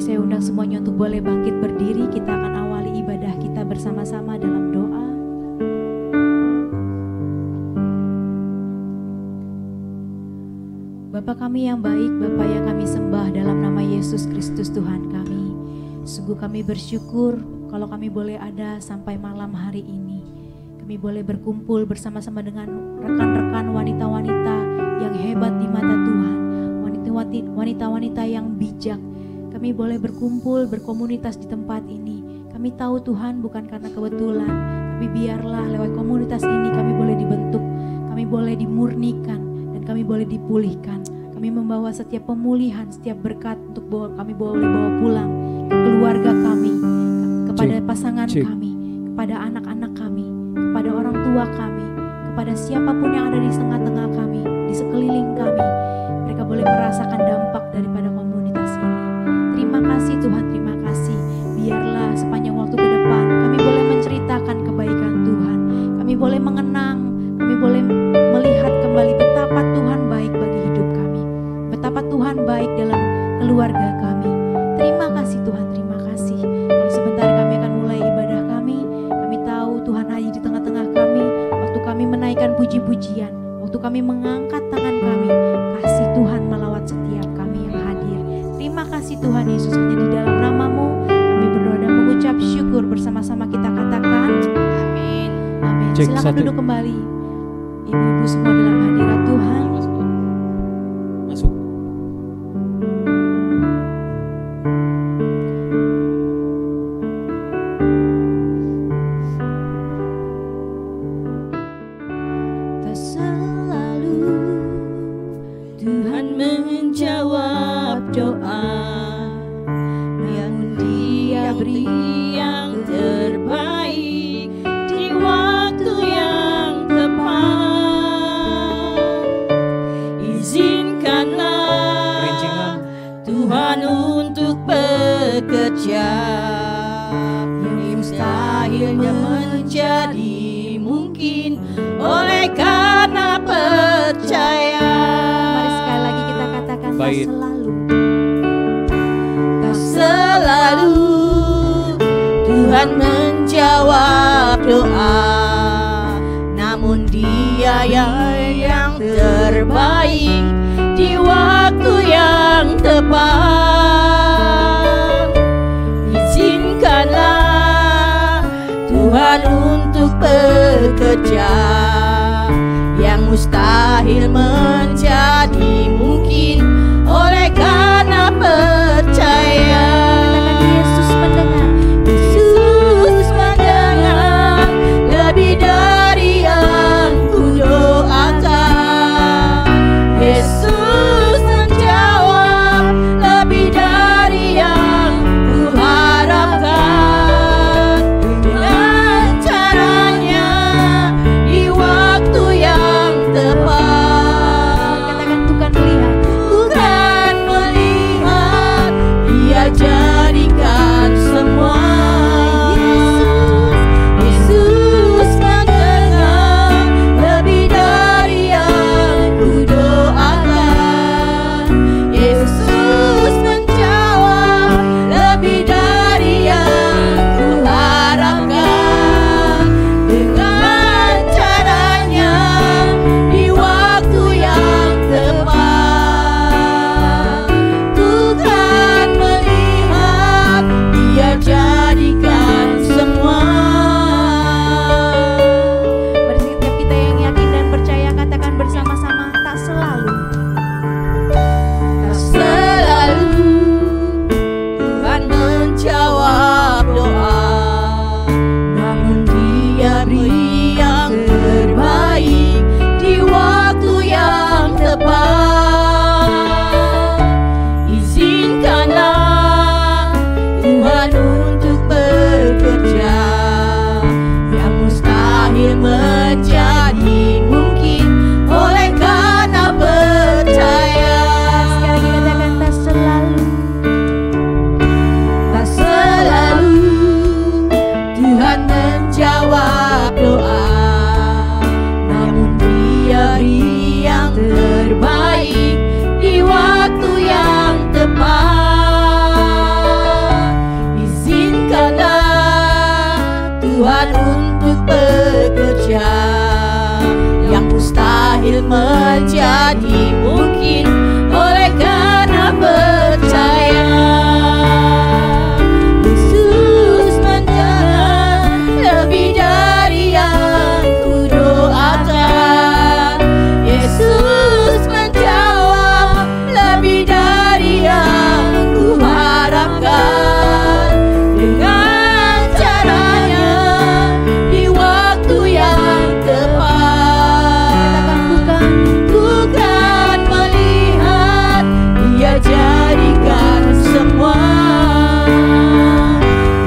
Mari saya undang semuanya untuk boleh bangkit berdiri. Kita akan awali ibadah kita bersama-sama dalam doa. Bapa kami yang baik, Bapa yang kami sembah dalam nama Yesus Kristus Tuhan kami. Sungguh kami bersyukur kalau kami boleh ada sampai malam hari ini. Kami boleh berkumpul bersama-sama dengan rekan-rekan wanita-wanita yang hebat di mata Tuhan. Wanita-wanita yang bijak. Kami boleh berkumpul, berkomunitas di tempat ini. Kami tahu Tuhan bukan karena kebetulan, tapi biarlah lewat komunitas ini kami boleh dibentuk, kami boleh dimurnikan, dan kami boleh dipulihkan. Kami membawa setiap pemulihan, setiap berkat untuk kami boleh bawa pulang ke keluarga kami, kepada pasangan kami, kepada anak-anak kami, kepada orang tua kami, kepada siapapun yang ada di tengah-tengah kami, di sekeliling kami. Mereka boleh merasakan dampak daripada komunitas ini. Terima kasih Tuhan, terima kasih. Biarlah sepanjang waktu ke depan kami boleh menceritakan kebaikan Tuhan. Kami boleh mengenang, kami boleh melihat kembali betapa Tuhan baik bagi hidup kami, betapa Tuhan baik dalam keluarga kami. Terima kasih Tuhan, terima kasih. Kalau sebentar kami akan mulai ibadah kami tahu Tuhan hadir di tengah-tengah kami. Waktu kami menaikkan puji-pujian, waktu kami mengangkat tangan kami, kasih Tuhan melawat setiap kami yang hadir. Terima kasih Tuhan Yesus, hanya di dalam nama-Mu kami berdoa dan mengucap syukur. Bersama-sama kita katakan amin. Amin. Silakan duduk kembali. Ibu-ibu semua dalam hadirat Tuhan. Masuk. Tak selalu Tuhan menjawab doa, namun Dia beri yang terbaik di waktu yang tepat. Izinkanlah Tuhan untuk bekerja, yang mustahilnya menjadi mungkin oleh karena percaya. Mari sekali lagi kita katakan Baik. Tak selalu Tuhan menjawab doa, namun Dia yang terbaik di waktu yang tepat. Izinkanlah Tuhan untuk bekerja, yang mustahil menjadi mungkin oleh karena percaya. Yesus mendengar, Yesus mendengar lebih dari yang ku doakan. Yesus menjawab lebih dari yang ku harapkan. Dengan caranya di waktu yang tepat. Katakan bukan melihat, menjadi mungkin oleh karena percaya. Yesus mendengar lebih dari yang ku doakan. Yesus menjawab lebih dari yang ku harapkan. Dengan caranya di waktu yang tepat. Bukan melihat Dia jadikan semua.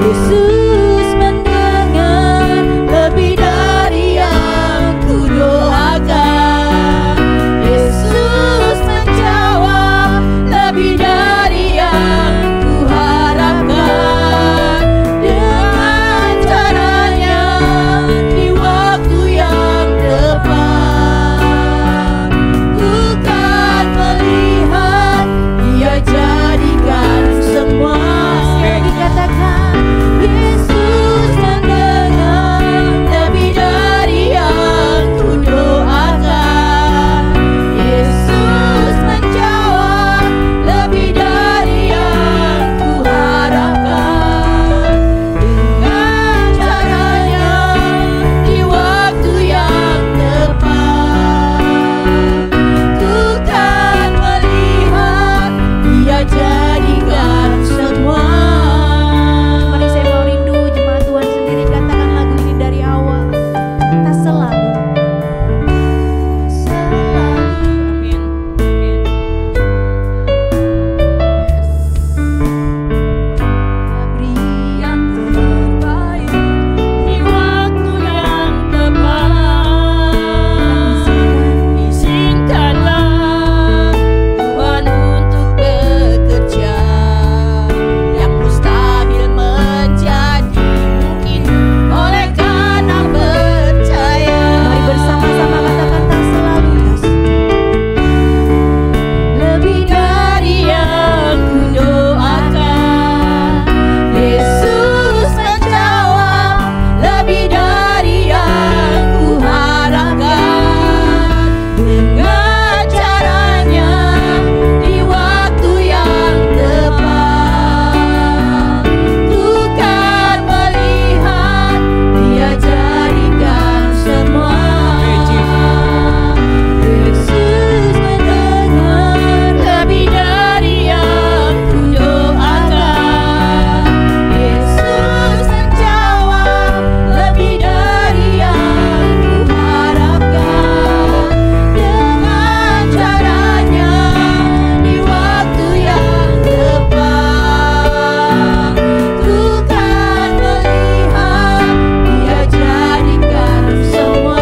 Yesus mendengar lebih dari yang ku doakan. Yesus menjawab lebih dari yang ku harapkan. Dengan caranya di waktu yang tepat. Bukan melihat Dia jadikan semua. Dikatakan Yesus mendengar lebih dari yang ku doakan. Yesus menjawab lebih dari yang ku harapkan. Dengan caranya di waktu yang tepat. Bukan melihat Dia jadikan semua. Mari saya mau rindu jemaat Tuhan sendiri katakan lagu ini dari awal. Tak selalu. Amin. Beri yang terbaik di waktu yang tepat. Izinkanlah Tuhan untuk bekerja. Yang mustahil menjadi mungkin oleh karena percaya. Mari bersama-sama katakan tak selalu. Lebih dari yang ku doakan. Yesus menjawab lebih dari yang ku harapkan. Dengan caranya di waktu yang tepat. Bukan melihat Dia jadikan semua. Yesus mendengar lebih dari yang ku doakan. Yesus menjawab lebih dari yang ku harapkan. Dengan caranya di waktu yang tepat. Bukan melihat Dia jadikan semua.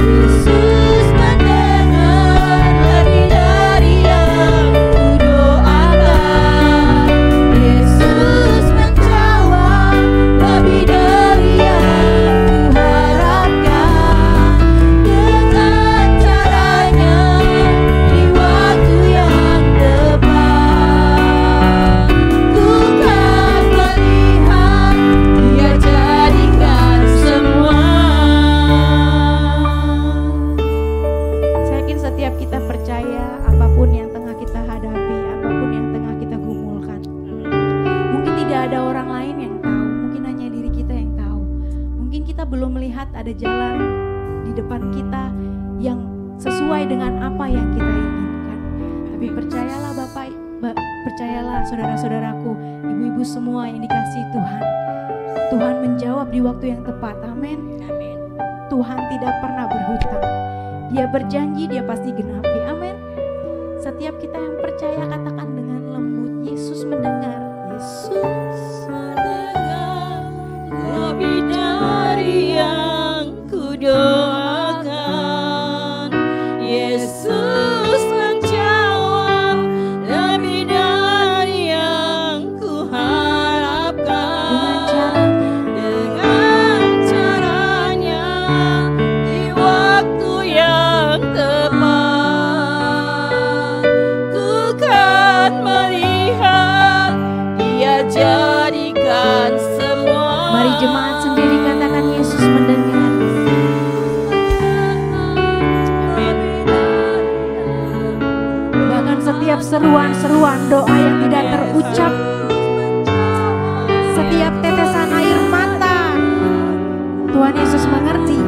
Yesus mendengar lebih dari yang ku doakan. Yesus menjawab lebih dari yang ku harapkan. Dengan caranya di waktu yang tepat. Bukan melihat Dia jadikan semua. Saya yakin setiap kita percaya apapun yang tengah kita hadapi, apapun yang tengah kita gumulkan. Mungkin tidak ada orang lain yang tahu, mungkin hanya diri kita yang tahu. Mungkin kita belum melihat ada jalan di depan kita yang sesuai dengan apa yang kita inginkan. Tapi percayalah Bapak, percayalah saudara-saudaraku, ibu-ibu semua yang dikasihi Tuhan. Tuhan menjawab di waktu yang tepat. Amin. Amin. Tuhan tidak pernah berhutang. Dia berjanji, Dia pasti genapi. Amin. Setiap kita yang percaya katakan dengan lembut, Yesus mendengar. Yesus Mendengar lebih dari yang ku doakan. Yesus menjawab lebih dari yang ku harapkan. Dengan caranya di waktu yang tepat. Ku kan melihat Dia jadikan semua. Mari jemaat sendiri katakan Yesus mendengar. Amin. setiap seruan-seruan doa yang tidak terucap, setiap tetesan air mata. Tuhan Yesus mengerti.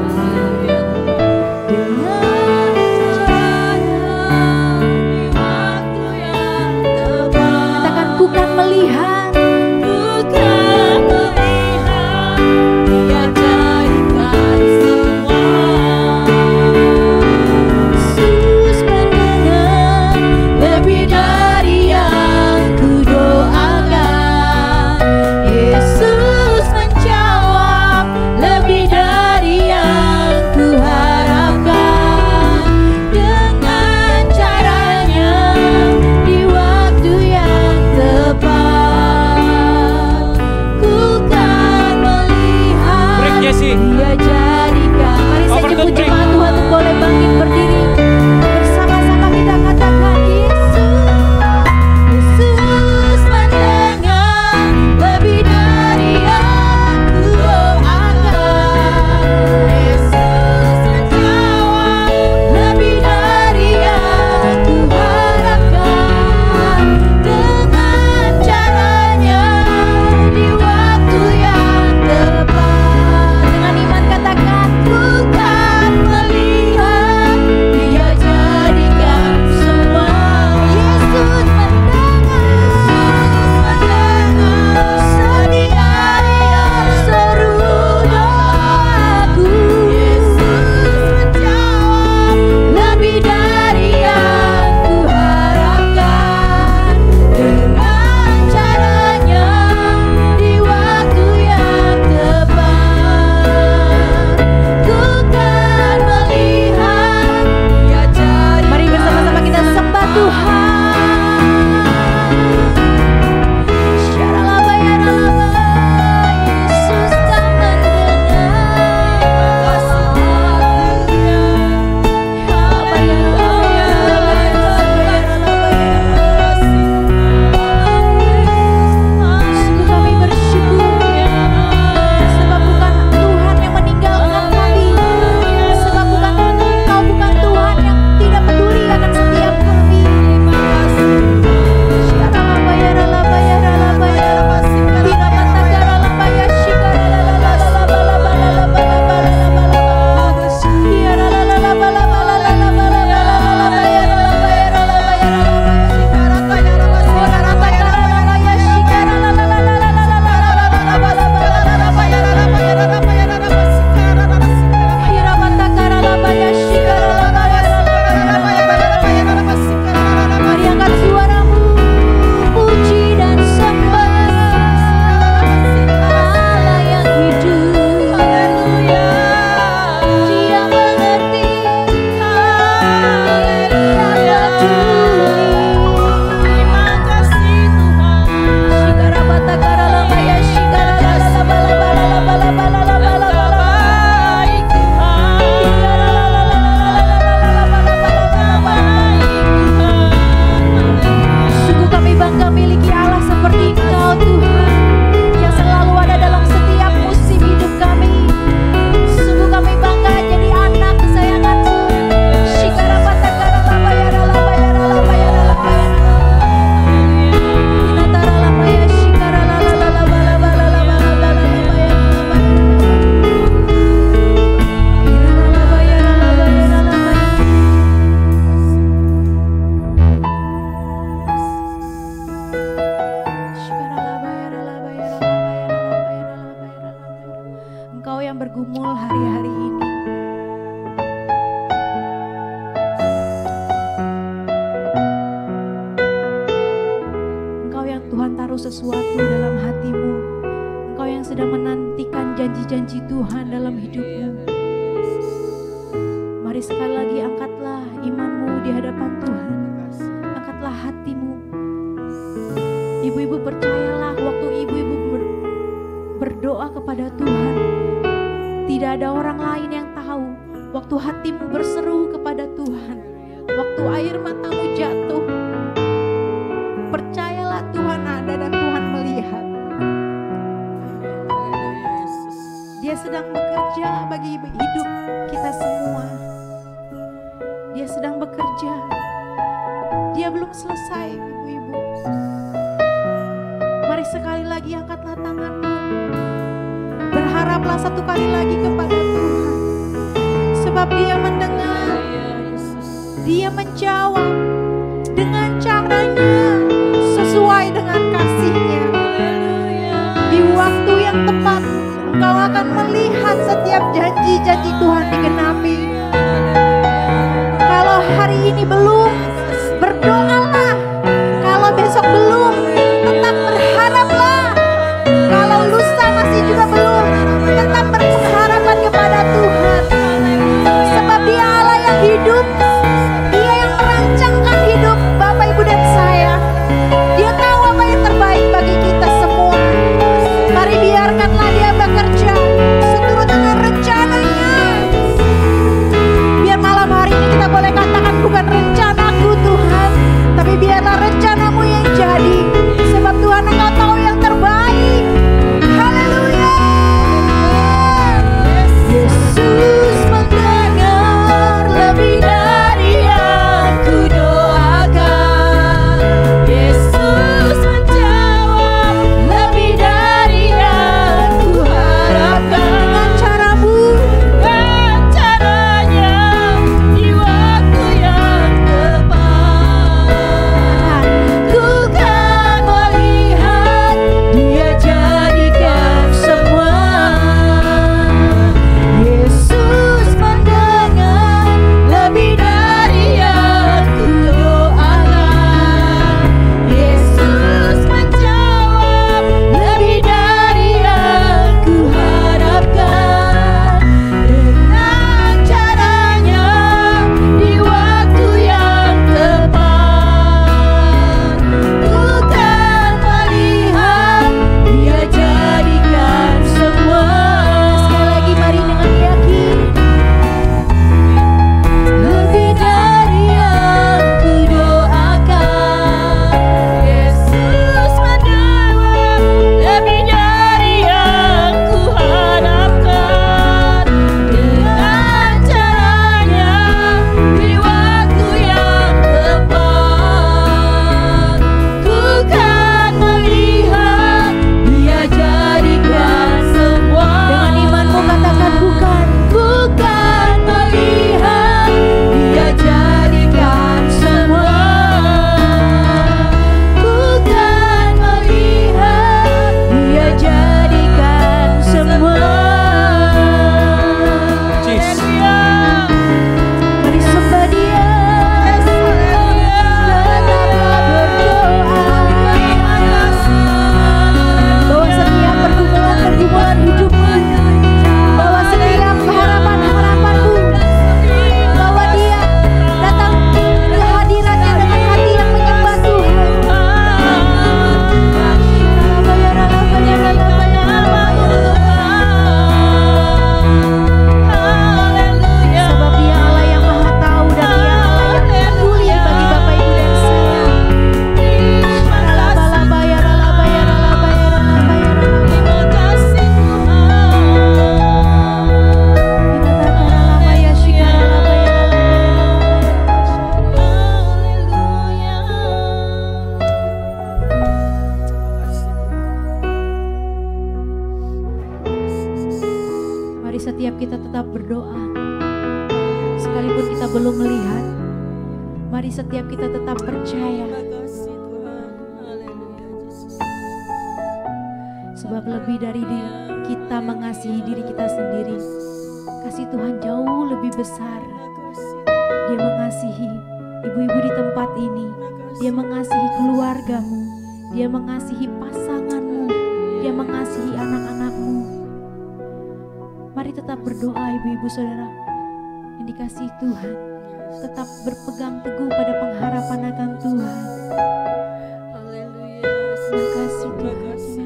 Katakan, ku kan melihat. Sesuatu dalam hatimu, engkau yang sedang menantikan janji-janji Tuhan dalam hidupmu. Mari sekali lagi angkatlah imanmu di hadapan Tuhan, angkatlah hatimu. Ibu-ibu percayalah, waktu ibu-ibu berdoa kepada Tuhan, tidak ada orang lain yang tahu. Waktu hatimu berseru kepada Tuhan, waktu air matamu jatuh, percayalah Tuhan ada dan Tuhan melihat. Dia sedang bekerja bagi hidup kita semua. Dia sedang bekerja. Dia belum belum selesai, ibu-ibu. Mari sekali lagi angkatlah tanganmu. Berharaplah satu kali lagi kepada Tuhan. Sebab Dia mendengar, Dia menjawab dengan caranya, sesuai dengan kasih-Nya. Di waktu yang tepat, engkau akan melihat setiap janji-janji Tuhan digenapi. Kalau hari ini belum, berdoalah. Kalau besok belum, tetap berharaplah. Kalau lusa masih juga belum, tetap berpengharapan kepada Tuhan. Sebab Dia Allah yang hidup, Dia yang merancangkan hidup Bapak, Ibu, dan saya. Dia tahu apa yang terbaik bagi kita semua. Mari biarkanlah Dia bekerja seturut dengan rencananya. Biar malam hari ini kita boleh katakan, bukan rencanaku Tuhan, tapi biarlah rencanamu yang jadi. Sebab Tuhan, Engkau tahu yang terbaik. Haleluya. Yesus mendengar lebih dari yang ku doakan. Yesus menjawab lebih dari yang ku harapkan. Dengan caramu, dengan caranya, di waktu yang tepat, ku kan melihat Dia jadikan semua. Yesus mendengar lebih dari yang ku doakan. Yesus menjawab lebih dari yang ku harapkan. Dengan caranya, di waktu yang tepat, ku kan melihat Dia jadikan semua. Sekali lagi mari dengan yakin. Lebih dari yang ku doakan. Yesus menjawab lebih dari yang ku harapkan. Dengan caranya, di waktu yang tepat, ku kan melihat Dia jadikan semua. Dengan imanmu katakan, bukan melihat Dia jadikan semua. Bukan melihat Dia jadikan semua. Jesus. Mari sembah Dia. Tetaplah berdoa. Bawa setiap pergumulan hidupmu, bawa setiap harapan-harapanmu, bawa Dia datang ke hadiratnya dengan hati yang menyembah Tuhan. Sebab Dia Allah yang Maha Tahu dan Dia Allah yang peduli bagi Bapak, Ibu, dan saya. Mari setiap kita tetap berdoa. Sekalipun kita belum melihat, mari setiap kita tetap percaya. Sebab lebih dari kita mengasihi diri kita sendiri, kasih Tuhan jauh lebih besar. Dia mengasihi ibu-ibu di tempat ini, Dia mengasihi keluargamu, Dia mengasihi pasanganmu, Dia mengasihi anak-anakmu. Mari tetap berdoa ibu-ibu saudara yang dikasihi Tuhan. Tetap berpegang teguh pada pengharapan akan Tuhan. Terima kasih Tuhan, terima kasih.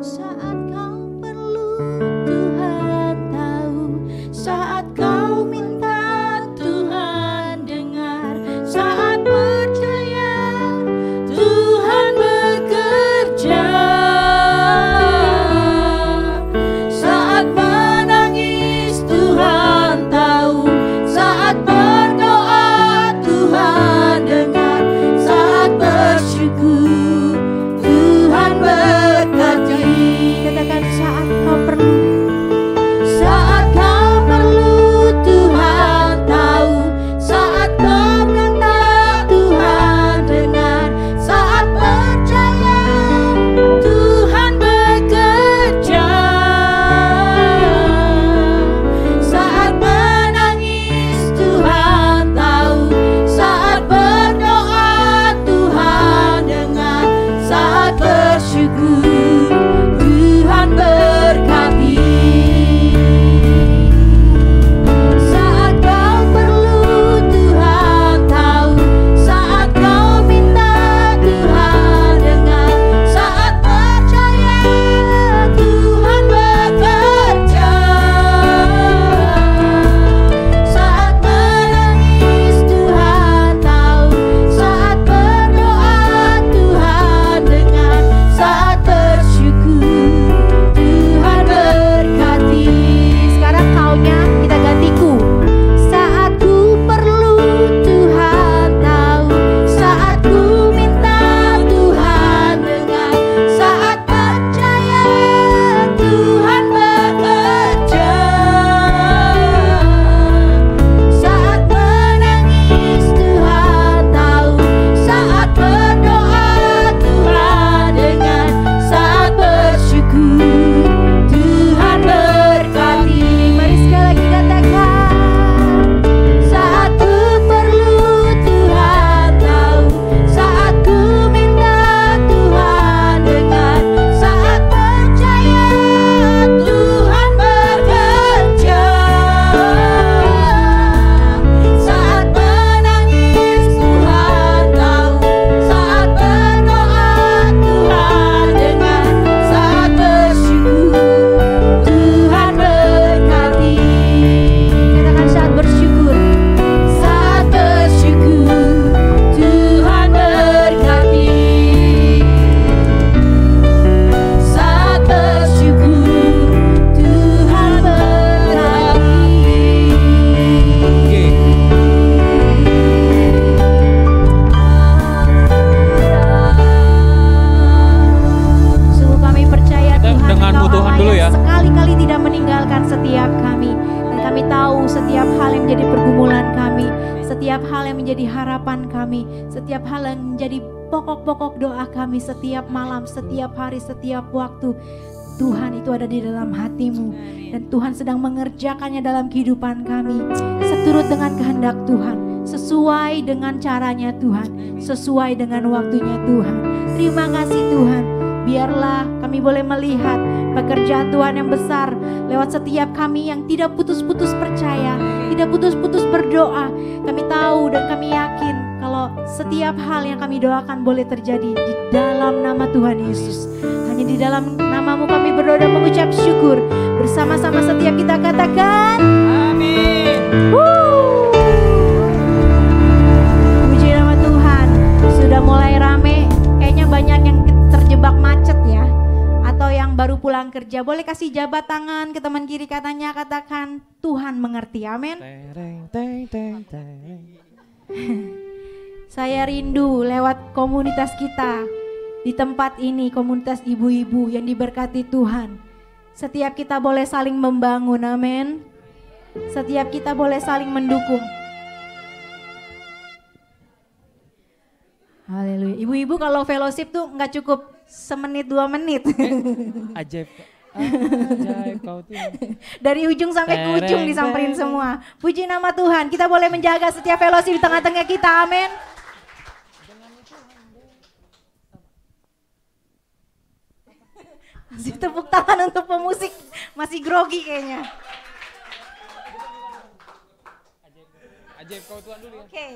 Saat kau perlu Tuhan tahu, saat kau minta Tuhan dengar, saat percaya menjadi harapan kami, setiap hal yang menjadi pokok-pokok doa kami setiap malam, setiap hari, setiap waktu. Tuhan itu ada di dalam hatimu dan Tuhan sedang mengerjakannya dalam kehidupan kami seturut dengan kehendak Tuhan, sesuai dengan caranya Tuhan, sesuai dengan waktunya Tuhan. Terima kasih Tuhan. Biarlah kami boleh melihat pekerjaan Tuhan yang besar lewat setiap kami yang tidak putus-putus percaya, tidak putus-putus berdoa. Kami tahu dan kami yakin kalau setiap hal yang kami doakan boleh terjadi di dalam nama Tuhan Yesus. Hanya di dalam namamu kami berdoa dan mengucap syukur. Bersama-sama setiap kita katakan Amin. Puji nama Tuhan. Sudah mulai rame. Kayaknya banyak yang terjebak macet ya, atau yang baru pulang kerja. Boleh kasih jabat tangan ke teman kiri katanya, katakan Tuhan mengerti. Amin. Saya rindu lewat komunitas kita di tempat ini, komunitas ibu-ibu yang diberkati Tuhan. Setiap kita boleh saling membangun, amin. Setiap kita boleh saling mendukung. Haleluya. Ibu-ibu kalau fellowship tuh nggak cukup semenit 2 menit. Ajaib. Ajaib kau tuh. Dari ujung sampai ke ujung disamperin semua. Puji nama Tuhan. Kita boleh menjaga setiap fellowship di tengah-tengah kita, amin. Masih tepuk tangan untuk pemusik, masih grogi kayaknya. Ajaib kau Tuhan dulu ya. Oke.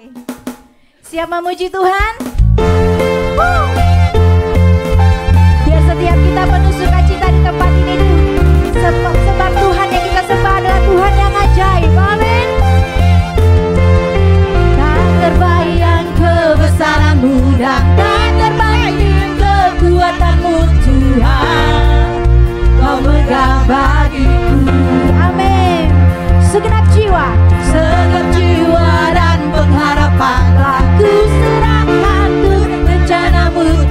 Siap memuji Tuhan? Biar setiap kita penuh sukacita di tempat ini dulu. Sebab Tuhan yang kita sembah adalah Tuhan yang ajaib. Amin. Tak terbayang kebesaran-Mu dan tak terbayang kekuatan-Mu Tuhan. Kau megah bagiku. Amin. Segenap jiwa dan pengharapan telah ku serahkan untuk rencana-Mu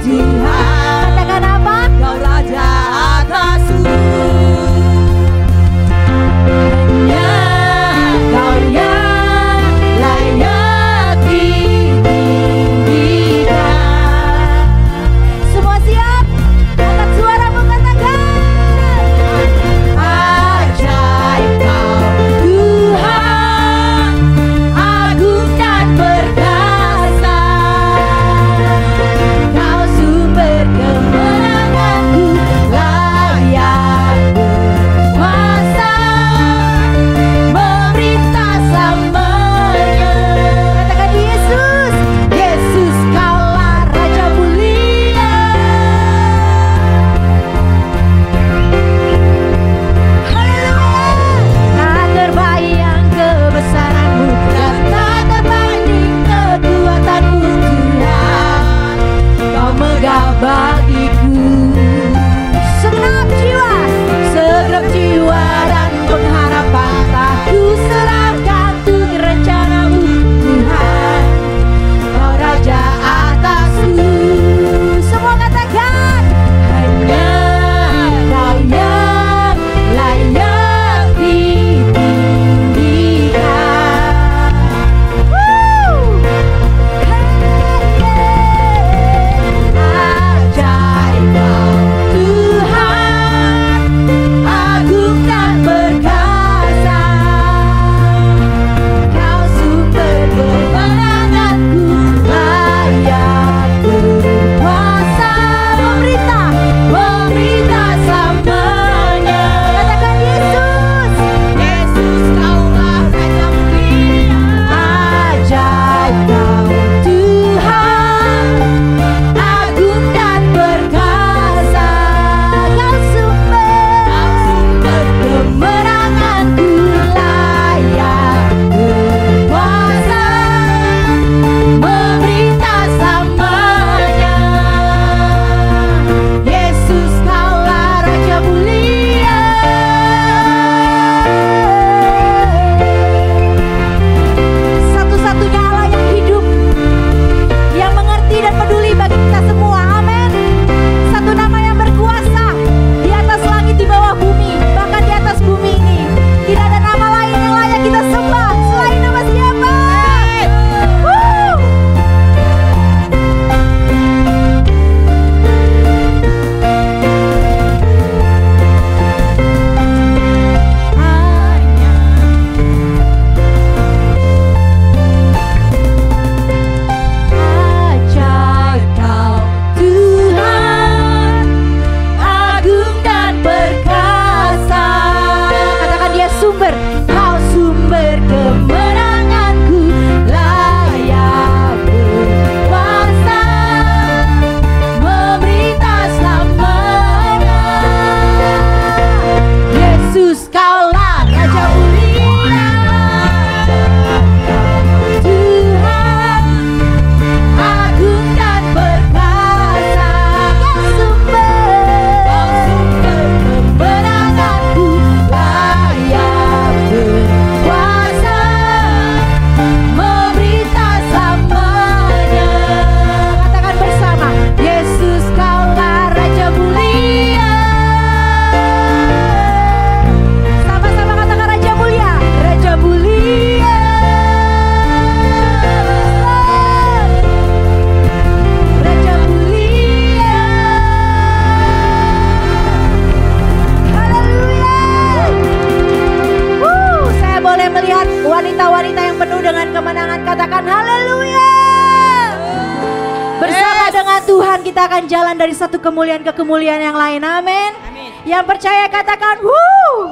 akan jalan dari satu kemuliaan ke kemuliaan yang lain. Amin. Amin. Yang percaya katakan wuh.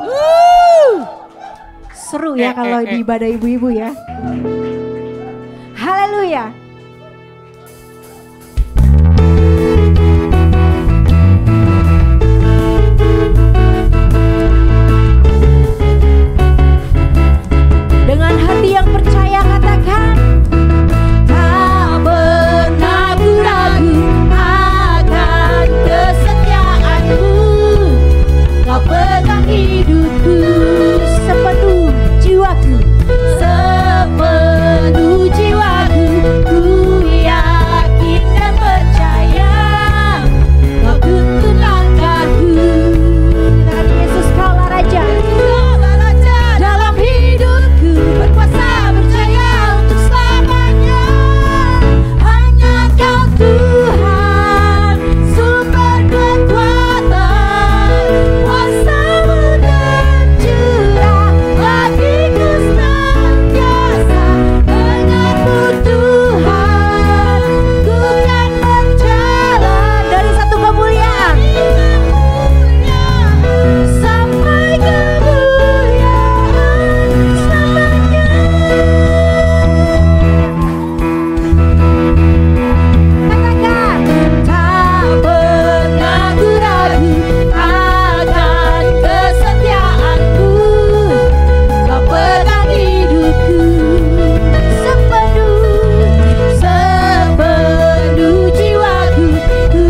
Seru ya kalau di ibadah ibu-ibu ya. Haleluya. Dengan hati yang percaya katakan, Tak pernah ku ragu akan kesetiaanmu. Kau pegang hidupku sepenuh jiwaku. sepenuh jiwaku. Ku yakin dan percaya Kau tuntun langkahku. Dengan Yesus kaulah Raja. Kaulah Raja dalam hidupku, berkuasa berjaya untuk selamanya. Hanya Kau Tuhan, sumber kekuatan, kuasa-Mu tercurah bagiku senantiasa. Denganmu Tuhan, ku kan berjalan Dari satu kemuliaan sampai kemuliaan selamanya. katakan, Tak pernah ku ragu akan kesetiaanmu. Kau pegang hidupku sepenuh jiwaku. Ku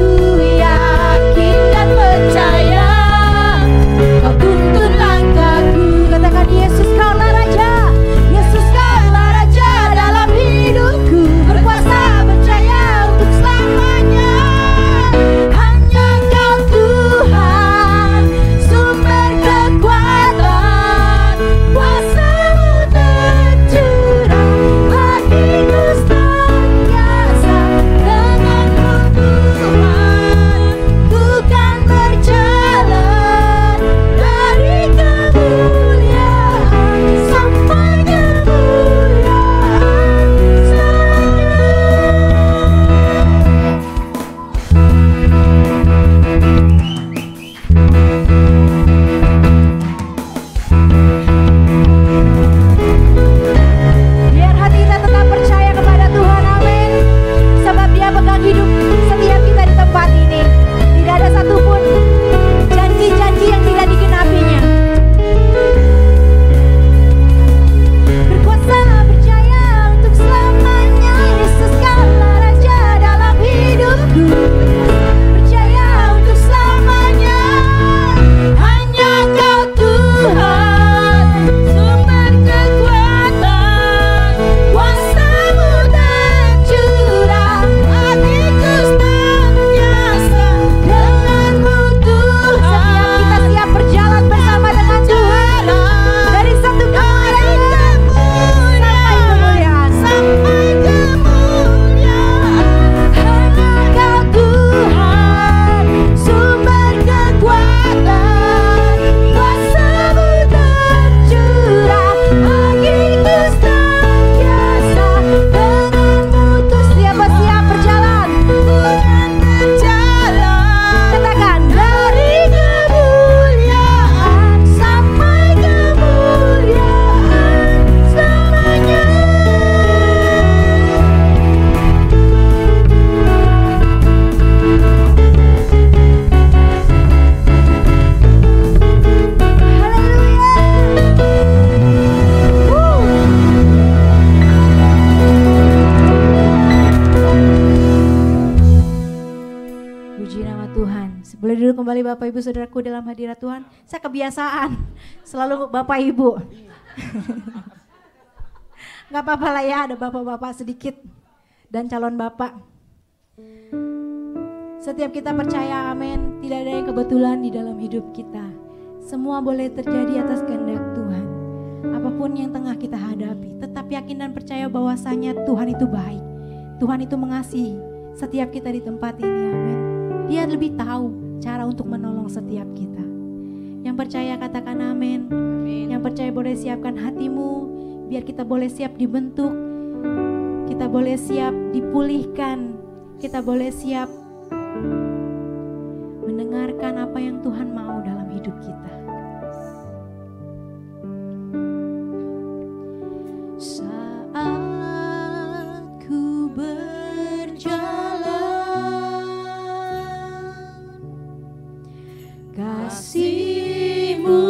yakin dan percaya Kau tuntun langkahku. katakan Yesus kaulah Raja. Yesus kaulah Raja dalam hidupku, berkuasa berjaya untuk selamanya. Hanya Kau Tuhan, sumber kekuatan, kuasa-Mu tercurah bagiku senantiasa. Denganmu Tuhan, ku kan berjalan dari kemuliaan sampai kemuliaan Biar hati kita tetap percaya kepada Tuhan, amin. Sebab Dia pegang hidup setiap kita di tempat ini. Tidak ada satupun janji-janji yang tidak digenapinya. Berkuasa berjaya untuk selamanya. Yesus kaulah Raja dalam hidupku, percaya untuk selamanya. Hanya Kau Tuhan, sumber kekuatan, kuasa-Mu tercurah bagiku senantiasa. Denganmu Tuhan, kita siap berjalan bersama dengan Tuhan. Dari satu kemuliaan sampai kemuliaan. hanya Kau Tuhan, sumber kekuatan, kuasa-Mu tercurah bagiku senantiasa. Denganmu Tuhan, Siapa siap berjalan? ku kan berjalan. Katakan, Dari kemuliaan sampai kemuliaan selamanya. puji nama Tuhan. Boleh duduk kembali Bapak Ibu Saudaraku dalam hadirat Tuhan. Saya kebiasaan selalu Bapak Ibu. Gak apa-apa lah ya, ada bapak-bapak sedikit dan calon bapak. Setiap kita percaya, amin, tidak ada yang kebetulan di dalam hidup kita. Semua boleh terjadi atas kehendak Tuhan. Apapun yang tengah kita hadapi, tetap yakin dan percaya bahwasanya Tuhan itu baik. Tuhan itu mengasihi setiap kita di tempat ini, amin. Dia lebih tahu cara untuk menolong setiap kita. Yang percaya katakan amin. Yang percaya boleh siapkan hatimu, biar kita boleh siap dibentuk, kita boleh siap dipulihkan, kita boleh siap mendengarkan apa yang Tuhan mau dalam hidup kita. Saat ku berjalan, kasih-Mu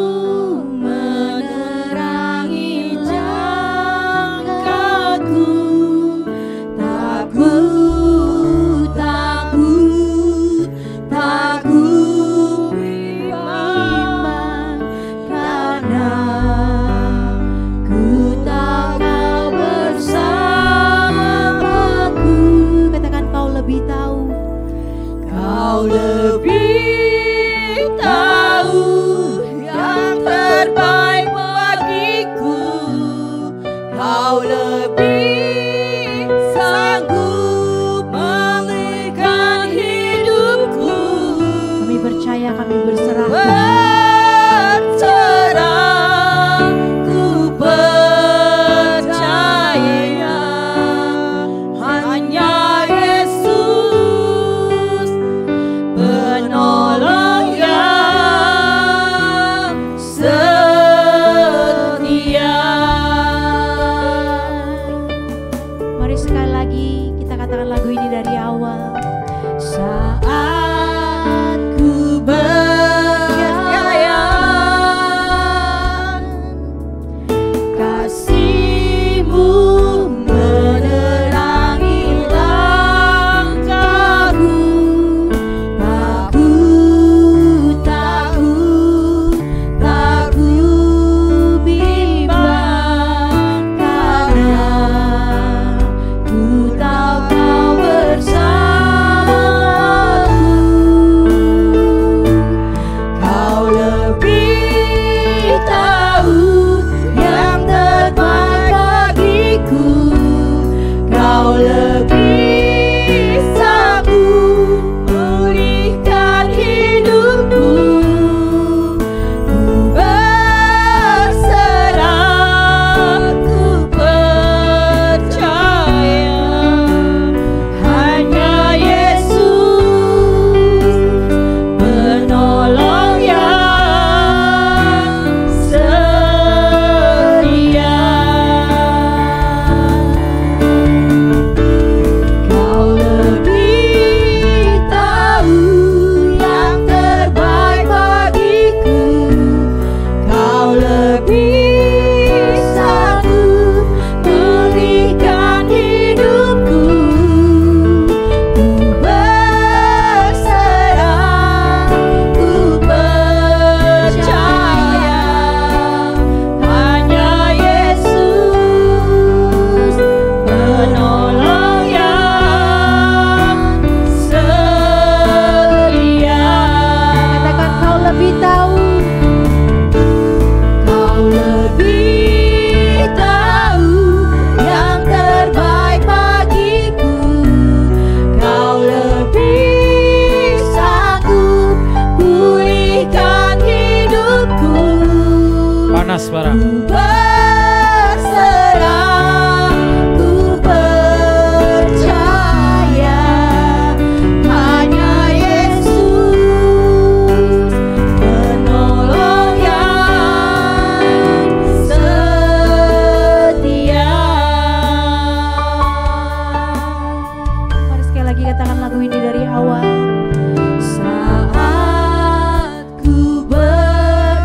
menerangi langkahku. Takut, takut, takut bimbang, karena ku tahu Kau bersamaku. Katakan, Kau lebih tahu. Kau lebih tahu yang terbaik bagiku. Kau lebih sanggup memberikan hidupku. Kami percaya, kami berserah. Berserah, ku percaya hanya Yesus penolong yang setia. Mari sekali lagi kita katakan lagu ini dari awal. Saat ku berjalan, kasih-Mu menerangi langkahku. Takut, takut, takut bimbang, karena ku tahu Kau bersamaku. Kau lebih tahu yang terbaik bagiku. Kau lebih sanggup memberikan hidupku. Ku berserah, ku percaya hanya Yesus penolong yang setia. Kau lebih tahu yang terbaik bagiku. Kau lebih sanggup memberikan hidupku. Ku berserah, ku percaya hanya Yesus penolong yang setia. Katakan, Kau lebih tahu. Kau lebih tahu yang terbaik bagiku. Kau lebih sanggup pulihkan hidupku. Panas para. Ku berserah, ku percaya hanya Yesus penolong yang setia. Mari sekali lagi katakan lagu ini dari awal. Saat ku berjalan,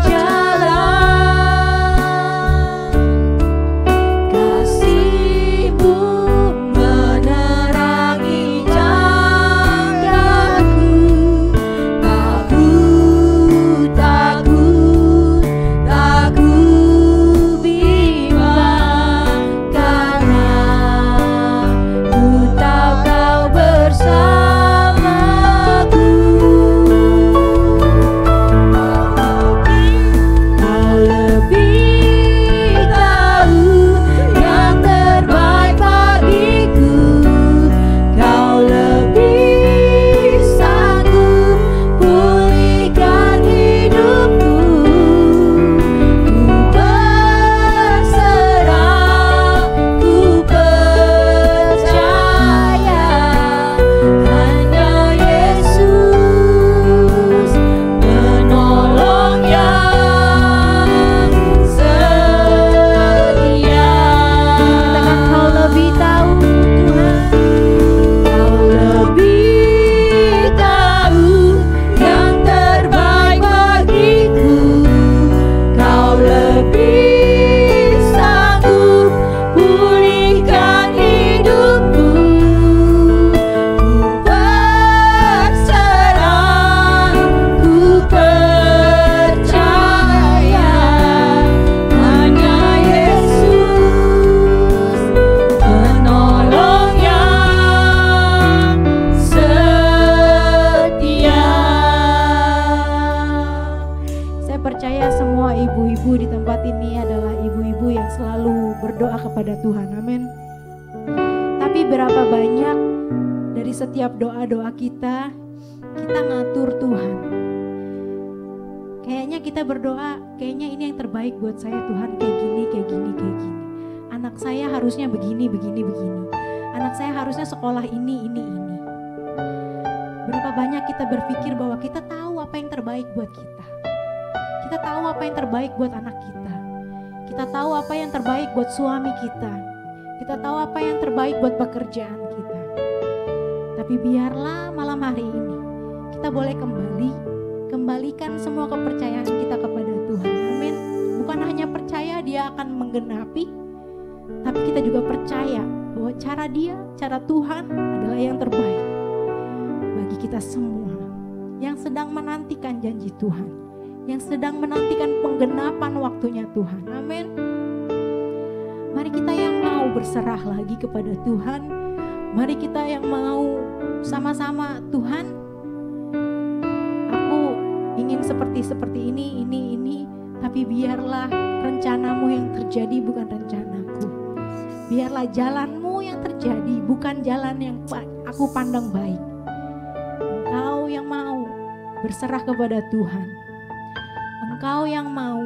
ibu-ibu di tempat ini adalah ibu-ibu yang selalu berdoa kepada Tuhan. Amin. Tapi berapa banyak dari setiap doa-doa kita ngatur Tuhan. Kayaknya kita berdoa, kayaknya ini yang terbaik buat saya Tuhan, kayak gini, kayak gini, kayak gini. Anak saya harusnya begini, begini, begini. Anak saya harusnya sekolah ini. Berapa banyak kita berpikir bahwa kita tahu apa yang terbaik buat kita. Kita tahu apa yang terbaik buat anak kita. Kita tahu apa yang terbaik buat suami kita. Kita tahu apa yang terbaik buat pekerjaan kita. Tapi biarlah malam hari ini kita boleh kembalikan semua kepercayaan kita kepada Tuhan. Amin. Bukan hanya percaya Dia akan menggenapi, tapi kita juga percaya bahwa cara Tuhan adalah yang terbaik bagi kita semua yang sedang menantikan janji Tuhan, yang sedang menantikan penggenapan waktunya Tuhan. Amin. Mari kita yang mau berserah lagi kepada Tuhan. Mari kita yang mau sama-sama, Tuhan, aku ingin seperti ini, tapi biarlah rencanamu yang terjadi bukan rencanaku. Biarlah jalanmu yang terjadi bukan jalan yang aku pandang baik. Engkau yang mau berserah kepada Tuhan. Engkau yang mau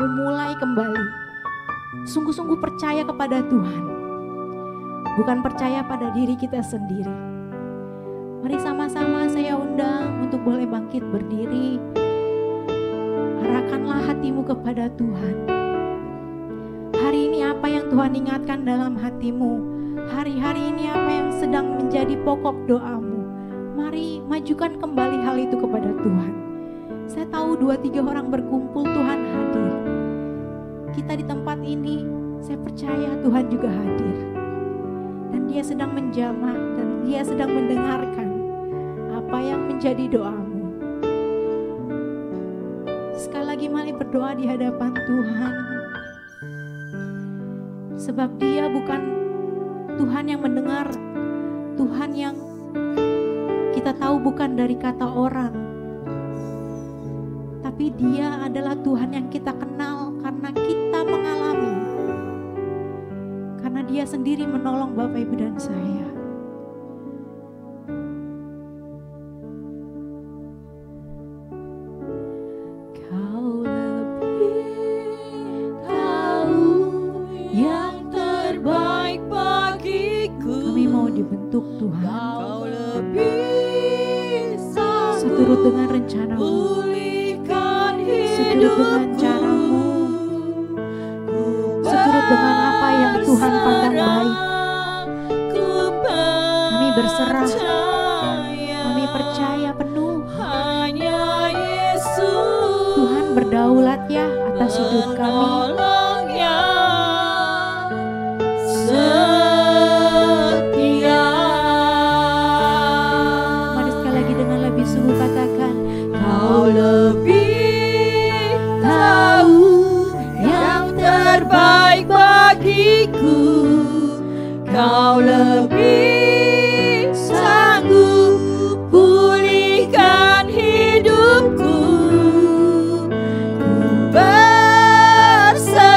memulai kembali. Sungguh-sungguh percaya kepada Tuhan. Bukan percaya pada diri kita sendiri. Mari sama-sama saya undang untuk boleh bangkit berdiri. Arahkanlah hatimu kepada Tuhan. Hari ini apa yang Tuhan ingatkan dalam hatimu? Hari-hari ini apa yang sedang menjadi pokok doamu? Mari majukan kembali hal itu kepada Tuhan. Saya tahu 2-3 orang berkumpul, Tuhan hadir. Kita di tempat ini, saya percaya Tuhan juga hadir. Dan Dia sedang menjamah dan Dia sedang mendengarkan apa yang menjadi doamu. Sekali lagi mari berdoa di hadapan Tuhan. Sebab Dia bukan Tuhan yang mendengar, Tuhan yang kita tahu bukan dari kata orang, tapi Dia adalah Tuhan yang kita kenal karena kita mengalami, karena Dia sendiri menolong Bapak Ibu dan saya. Kau lebih tahu yang terbaik bagiku. Kami mau dibentuk Tuhan. Kau lebih seturut dengan rencanamu, seturut dengan caramu, seturut dengan apa yang Tuhan pandang baik. Kami berserah, kami percaya penuh. Tuhan berdaulat ya atas hidup kami. Mari sekali lagi dengan lebih sungguh katakan, Kau lebih tahu yang terbaik bagiku. Kau lebih sanggup pulihkan hidupku. Ku berserah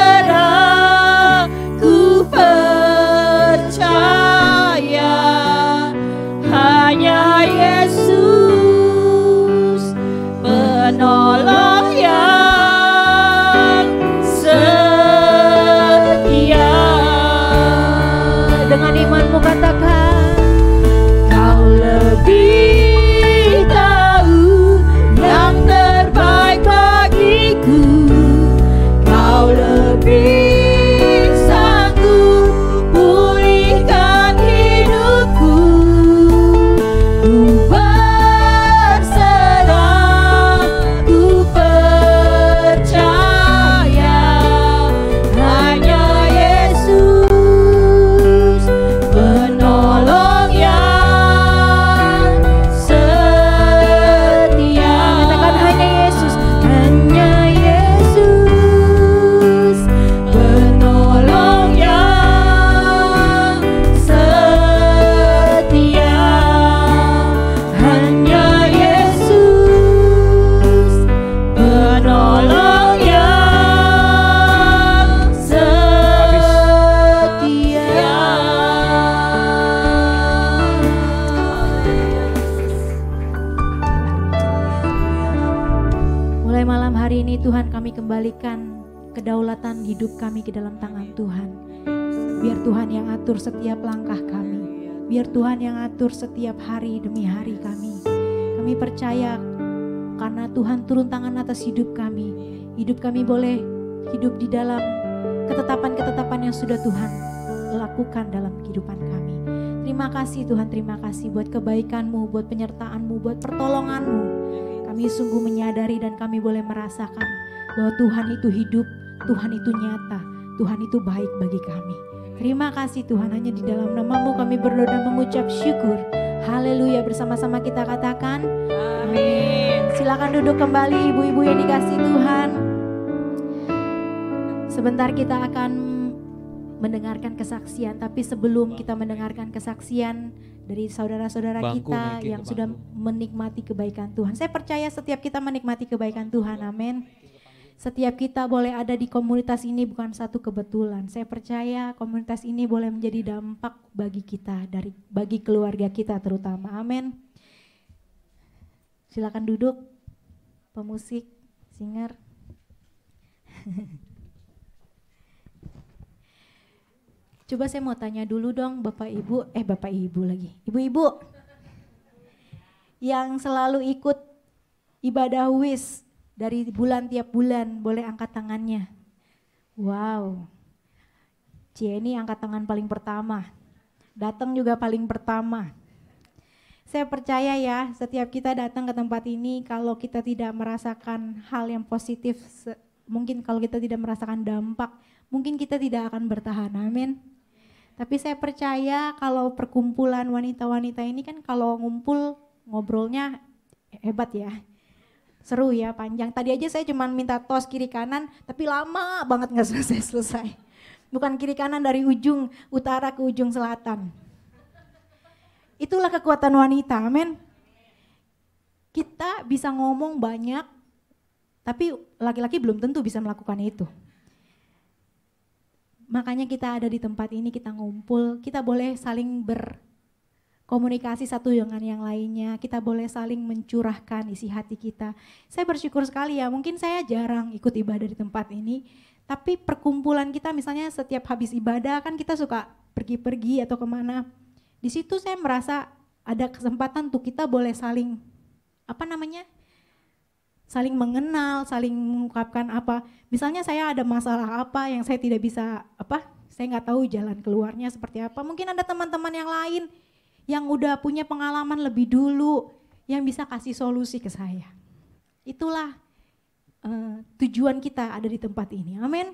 Mulai malam hari ini Tuhan, kami kembalikan kedaulatan hidup kami ke dalam tangan Tuhan. Biar Tuhan yang atur setiap langkah kami. Biar Tuhan yang atur setiap hari demi hari kami. Kami percaya karena Tuhan turun tangan atas hidup kami. Hidup kami boleh hidup di dalam ketetapan-ketetapan yang sudah Tuhan lakukan dalam kehidupan kami. Terima kasih Tuhan, terima kasih buat kebaikan-Mu, buat penyertaan-Mu, buat pertolongan-Mu. Kami sungguh menyadari dan kami boleh merasakan bahwa Tuhan itu hidup, Tuhan itu nyata, Tuhan itu baik bagi kami. Terima kasih Tuhan, hanya di dalam nama-Mu kami berdoa dan mengucap syukur. Haleluya, bersama-sama kita katakan amin. Silakan duduk kembali ibu-ibu yang dikasihi Tuhan. Sebentar kita akan mendengarkan kesaksian, tapi sebelum kita mendengarkan kesaksian dari saudara-saudara kita yang sudah menikmati kebaikan Tuhan. Saya percaya setiap kita menikmati kebaikan Tuhan, amin. Setiap kita boleh ada di komunitas ini bukan satu kebetulan. Saya percaya komunitas ini boleh menjadi dampak bagi kita, bagi keluarga kita terutama, amin. Silakan duduk, pemusik, singer. Coba saya mau tanya dulu dong Bapak Ibu lagi. Ibu-ibu yang selalu ikut ibadah WIS dari bulan tiap bulan, boleh angkat tangannya. Wow. Ini angkat tangan paling pertama. Datang juga paling pertama. Saya percaya ya, setiap kita datang ke tempat ini, kalau kita tidak merasakan hal yang positif, mungkin kalau kita tidak merasakan dampak, mungkin kita tidak akan bertahan, amin. Tapi saya percaya kalau perkumpulan wanita-wanita ini kan kalau ngumpul ngobrolnya hebat ya. Seru ya, panjang. Tadi aja saya cuma minta tos kiri kanan, tapi lama banget gak selesai-selesai. Bukan kiri kanan dari ujung utara ke ujung selatan. Itulah kekuatan wanita, amin. Kita bisa ngomong banyak, tapi laki-laki belum tentu bisa melakukan itu. Makanya kita ada di tempat ini, kita ngumpul, kita boleh saling berkomunikasi satu dengan yang lainnya, kita boleh saling mencurahkan isi hati kita. Saya bersyukur sekali ya, mungkin saya jarang ikut ibadah di tempat ini, tapi perkumpulan kita misalnya setiap habis ibadah kan kita suka pergi-pergi atau kemana. Di situ saya merasa ada kesempatan untuk kita boleh saling, saling mengenal, saling mengungkapkan apa. Misalnya saya ada masalah apa yang saya tidak bisa, saya nggak tahu jalan keluarnya seperti apa. Mungkin ada teman-teman yang lain yang udah punya pengalaman lebih dulu, yang bisa kasih solusi ke saya. Itulah tujuan kita ada di tempat ini, amin.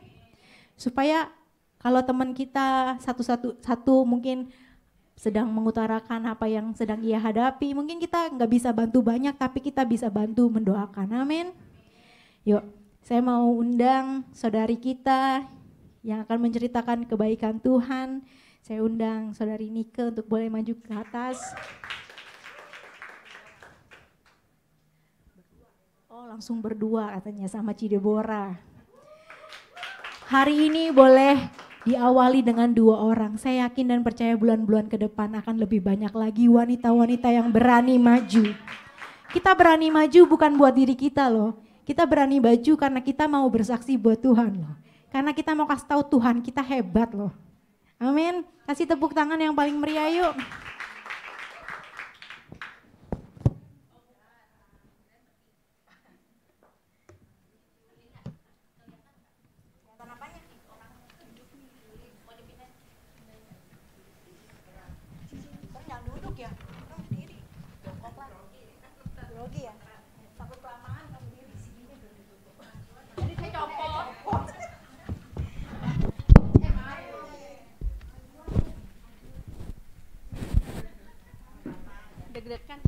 Supaya kalau teman kita satu mungkin sedang mengutarakan apa yang sedang ia hadapi, mungkin kita nggak bisa bantu banyak, tapi kita bisa bantu mendoakan, amin. Yuk, saya mau undang saudari kita yang akan menceritakan kebaikan Tuhan. Saya undang saudari Nike untuk boleh maju ke atas. Oh, langsung berdua katanya sama Cidebora. Hari ini boleh diawali dengan 2 orang. Saya yakin dan percaya bulan-bulan ke depan akan lebih banyak lagi wanita-wanita yang berani maju. Kita berani maju bukan buat diri kita loh. Kita berani maju karena kita mau bersaksi buat Tuhan loh. Karena kita mau kasih tahu Tuhan kita hebat loh. Amin. Kasih tepuk tangan yang paling meriah yuk. Deg-degan.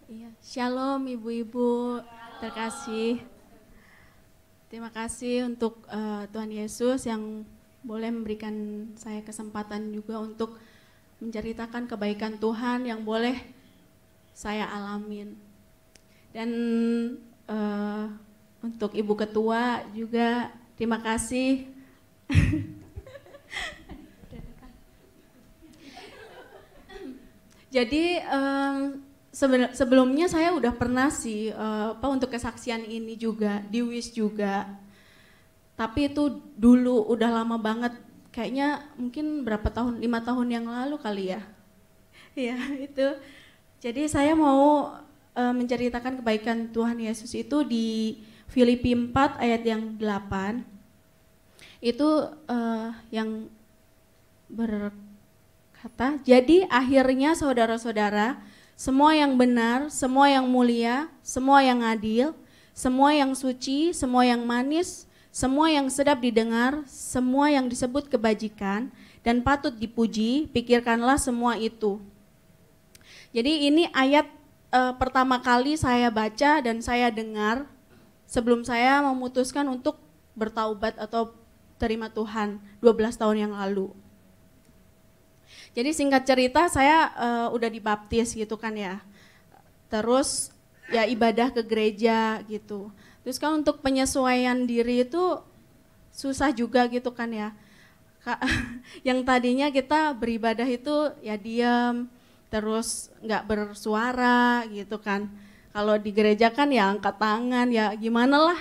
Iya, shalom ibu-ibu terkasih. Terima kasih untuk Tuhan Yesus yang boleh memberikan saya kesempatan juga untuk menceritakan kebaikan Tuhan yang boleh saya alamin. Dan untuk Ibu Ketua juga terima kasih. Jadi sebelumnya saya udah pernah sih untuk kesaksian ini juga di WIS juga. Tapi itu dulu udah lama banget, kayaknya mungkin berapa tahun, 5 tahun yang lalu kali ya. Ya itu. Jadi saya mau menceritakan kebaikan Tuhan Yesus itu di Filipi 4 ayat yang 8. Itu yang berkata, jadi akhirnya saudara-saudara, semua yang benar, semua yang mulia, semua yang adil, semua yang suci, semua yang manis, semua yang sedap didengar, semua yang disebut kebajikan dan patut dipuji, pikirkanlah semua itu. Jadi ini ayat pertama kali saya baca dan saya dengar sebelum saya memutuskan untuk bertaubat atau terima Tuhan 12 tahun yang lalu. Jadi singkat cerita saya udah dibaptis gitu kan ya. Terus ya ibadah ke gereja gitu. Terus kan untuk penyesuaian diri itu susah juga gitu kan ya. Yang tadinya kita beribadah itu ya diam, terus nggak bersuara gitu kan. Kalau di gereja kan ya angkat tangan, ya gimana lah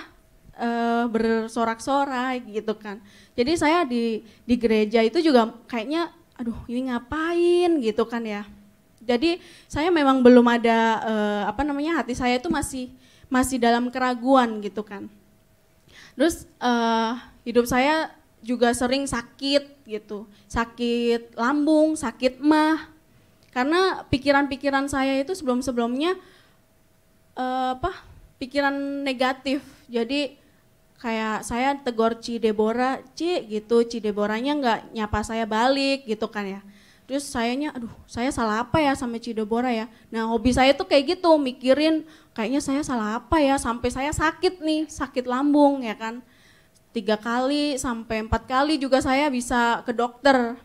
bersorak-sorai gitu kan. Jadi saya di gereja itu juga kayaknya aduh ini ngapain gitu kan ya. Jadi saya memang belum ada hati saya itu masih dalam keraguan gitu kan. Terus hidup saya juga sering sakit gitu, sakit lambung, sakit emah. Karena pikiran-pikiran saya itu sebelum-sebelumnya pikiran negatif. Jadi kayak saya tegur Ci Deborah, Ci gitu, Ci Deborahnya nggak nyapa saya balik gitu kan ya. Terus sayanya, aduh saya salah apa ya sama Ci Deborah ya. Nah hobi saya tuh kayak gitu, mikirin kayaknya saya salah apa ya, sampai saya sakit nih, sakit lambung ya kan. 3 kali sampai 4 kali juga saya bisa ke dokter.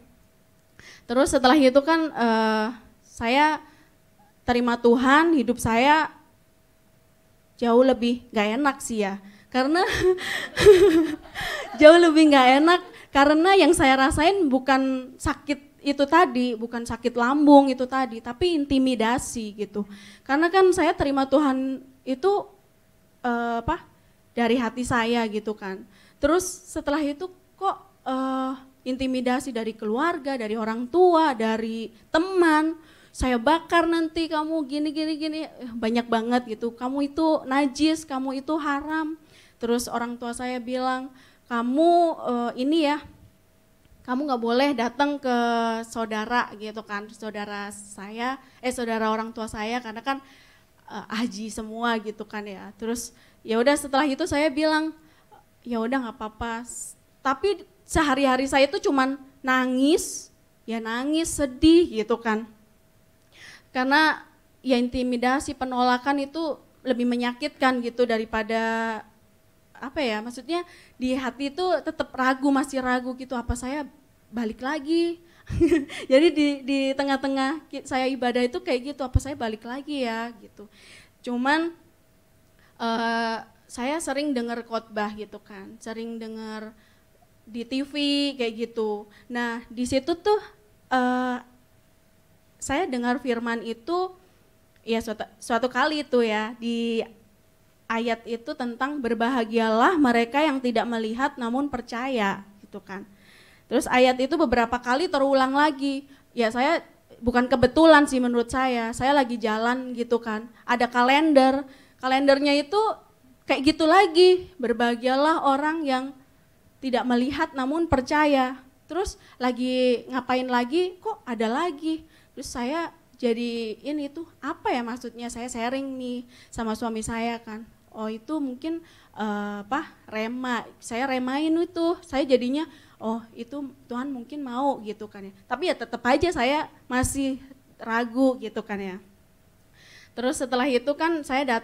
Terus setelah itu kan saya terima Tuhan, hidup saya jauh lebih gak enak sih ya. Karena jauh lebih gak enak karena yang saya rasain bukan sakit itu tadi, bukan sakit lambung itu tadi, tapi intimidasi gitu. Karena kan saya terima Tuhan itu dari hati saya gitu kan. Terus setelah itu kok intimidasi dari keluarga, dari orang tua, dari teman, saya bakar nanti kamu gini, banyak banget gitu. Kamu itu najis, kamu itu haram. Terus orang tua saya bilang, kamu kamu nggak boleh datang ke saudara gitu kan, saudara orang tua saya karena kan haji semua gitu kan ya. Terus ya udah setelah itu saya bilang ya udah nggak apa-apa. Tapi sehari-hari saya itu cuman nangis, sedih gitu kan. Karena ya intimidasi, penolakan itu lebih menyakitkan gitu daripada maksudnya di hati itu tetap masih ragu gitu, apa saya balik lagi. Jadi di tengah-tengah saya ibadah itu kayak gitu, apa saya balik lagi ya gitu. Cuman saya sering dengar khotbah gitu kan, sering dengar di TV kayak gitu. Nah di situ tuh saya dengar firman itu ya suatu kali itu ya di ayat itu tentang berbahagialah mereka yang tidak melihat namun percaya gitu kan. Terus ayat itu beberapa kali terulang lagi. Ya saya bukan kebetulan sih menurut saya lagi jalan gitu kan. Ada kalendernya itu kayak gitu lagi. Berbahagialah orang yang tidak melihat namun percaya. Terus lagi ngapain lagi kok ada lagi. Terus saya jadi ini tuh apa ya maksudnya, saya sharing nih sama suami saya kan. Oh itu mungkin rema, saya remain itu, saya jadinya oh itu Tuhan mungkin mau gitu kan ya. Tapi ya tetap aja saya masih ragu gitu kan ya. Terus setelah itu kan saya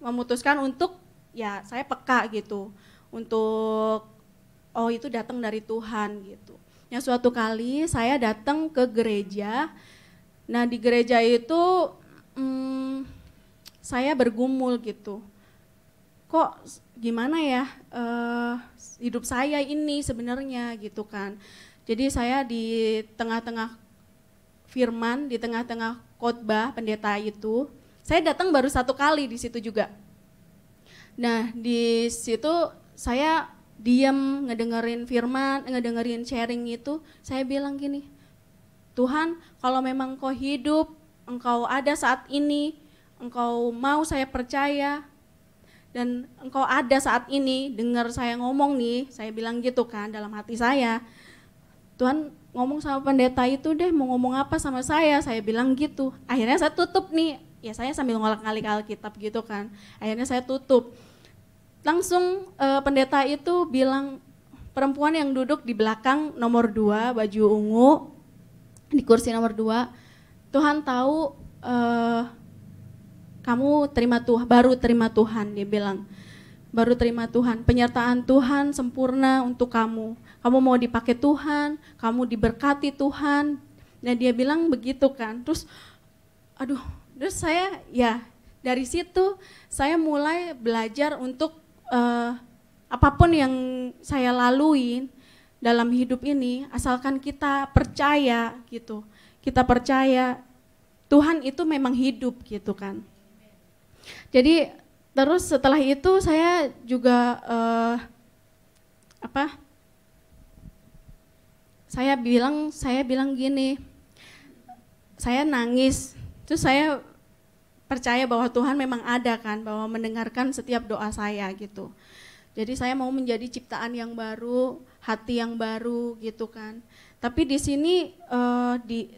memutuskan untuk ya saya peka gitu. Untuk oh itu datang dari Tuhan gitu. Yang suatu kali saya datang ke gereja. Nah di gereja itu saya bergumul gitu, kok gimana ya hidup saya ini sebenarnya gitu kan. Jadi saya di tengah-tengah firman di tengah-tengah khotbah pendeta itu. Saya datang baru 1 kali di situ juga. Nah di situ saya diam ngedengerin firman, ngedengerin sharing itu. Saya bilang gini, Tuhan kalau memang Engkau hidup, Engkau ada saat ini, Engkau mau saya percaya, dan Engkau ada saat ini, dengar saya ngomong nih, saya bilang gitu kan dalam hati saya. Tuhan ngomong sama pendeta itu deh, mau ngomong apa sama saya bilang gitu. Akhirnya saya tutup nih, ya saya sambil ngolak-ngalik Alkitab gitu kan. Akhirnya saya tutup. Langsung pendeta itu bilang, perempuan yang duduk di belakang nomor 2, baju ungu, di kursi nomor 2, Tuhan tahu kamu baru terima Tuhan, dia bilang. Baru terima Tuhan, penyertaan Tuhan sempurna untuk kamu. Kamu mau dipakai Tuhan, kamu diberkati Tuhan. Nah dia bilang begitu kan. Terus saya ya dari situ saya mulai belajar untuk apapun yang saya laluin dalam hidup ini, asalkan kita percaya gitu. Kita percaya Tuhan itu memang hidup gitu kan. Jadi terus setelah itu saya juga saya bilang gini, saya nangis, terus saya percaya bahwa Tuhan memang ada kan, bahwa mendengarkan setiap doa saya gitu. Jadi saya mau menjadi ciptaan yang baru, hati yang baru gitu kan. Tapi di sini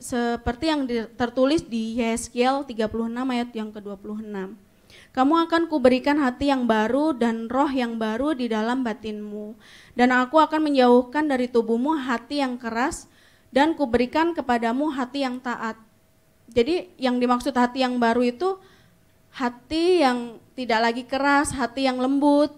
seperti yang tertulis di Yeskiel 36 ayat yang ke-26. Kamu akan kuberikan hati yang baru dan roh yang baru di dalam batinmu. Dan aku akan menjauhkan dari tubuhmu hati yang keras dan kuberikan kepadamu hati yang taat. Jadi yang dimaksud hati yang baru itu hati yang tidak lagi keras, hati yang lembut.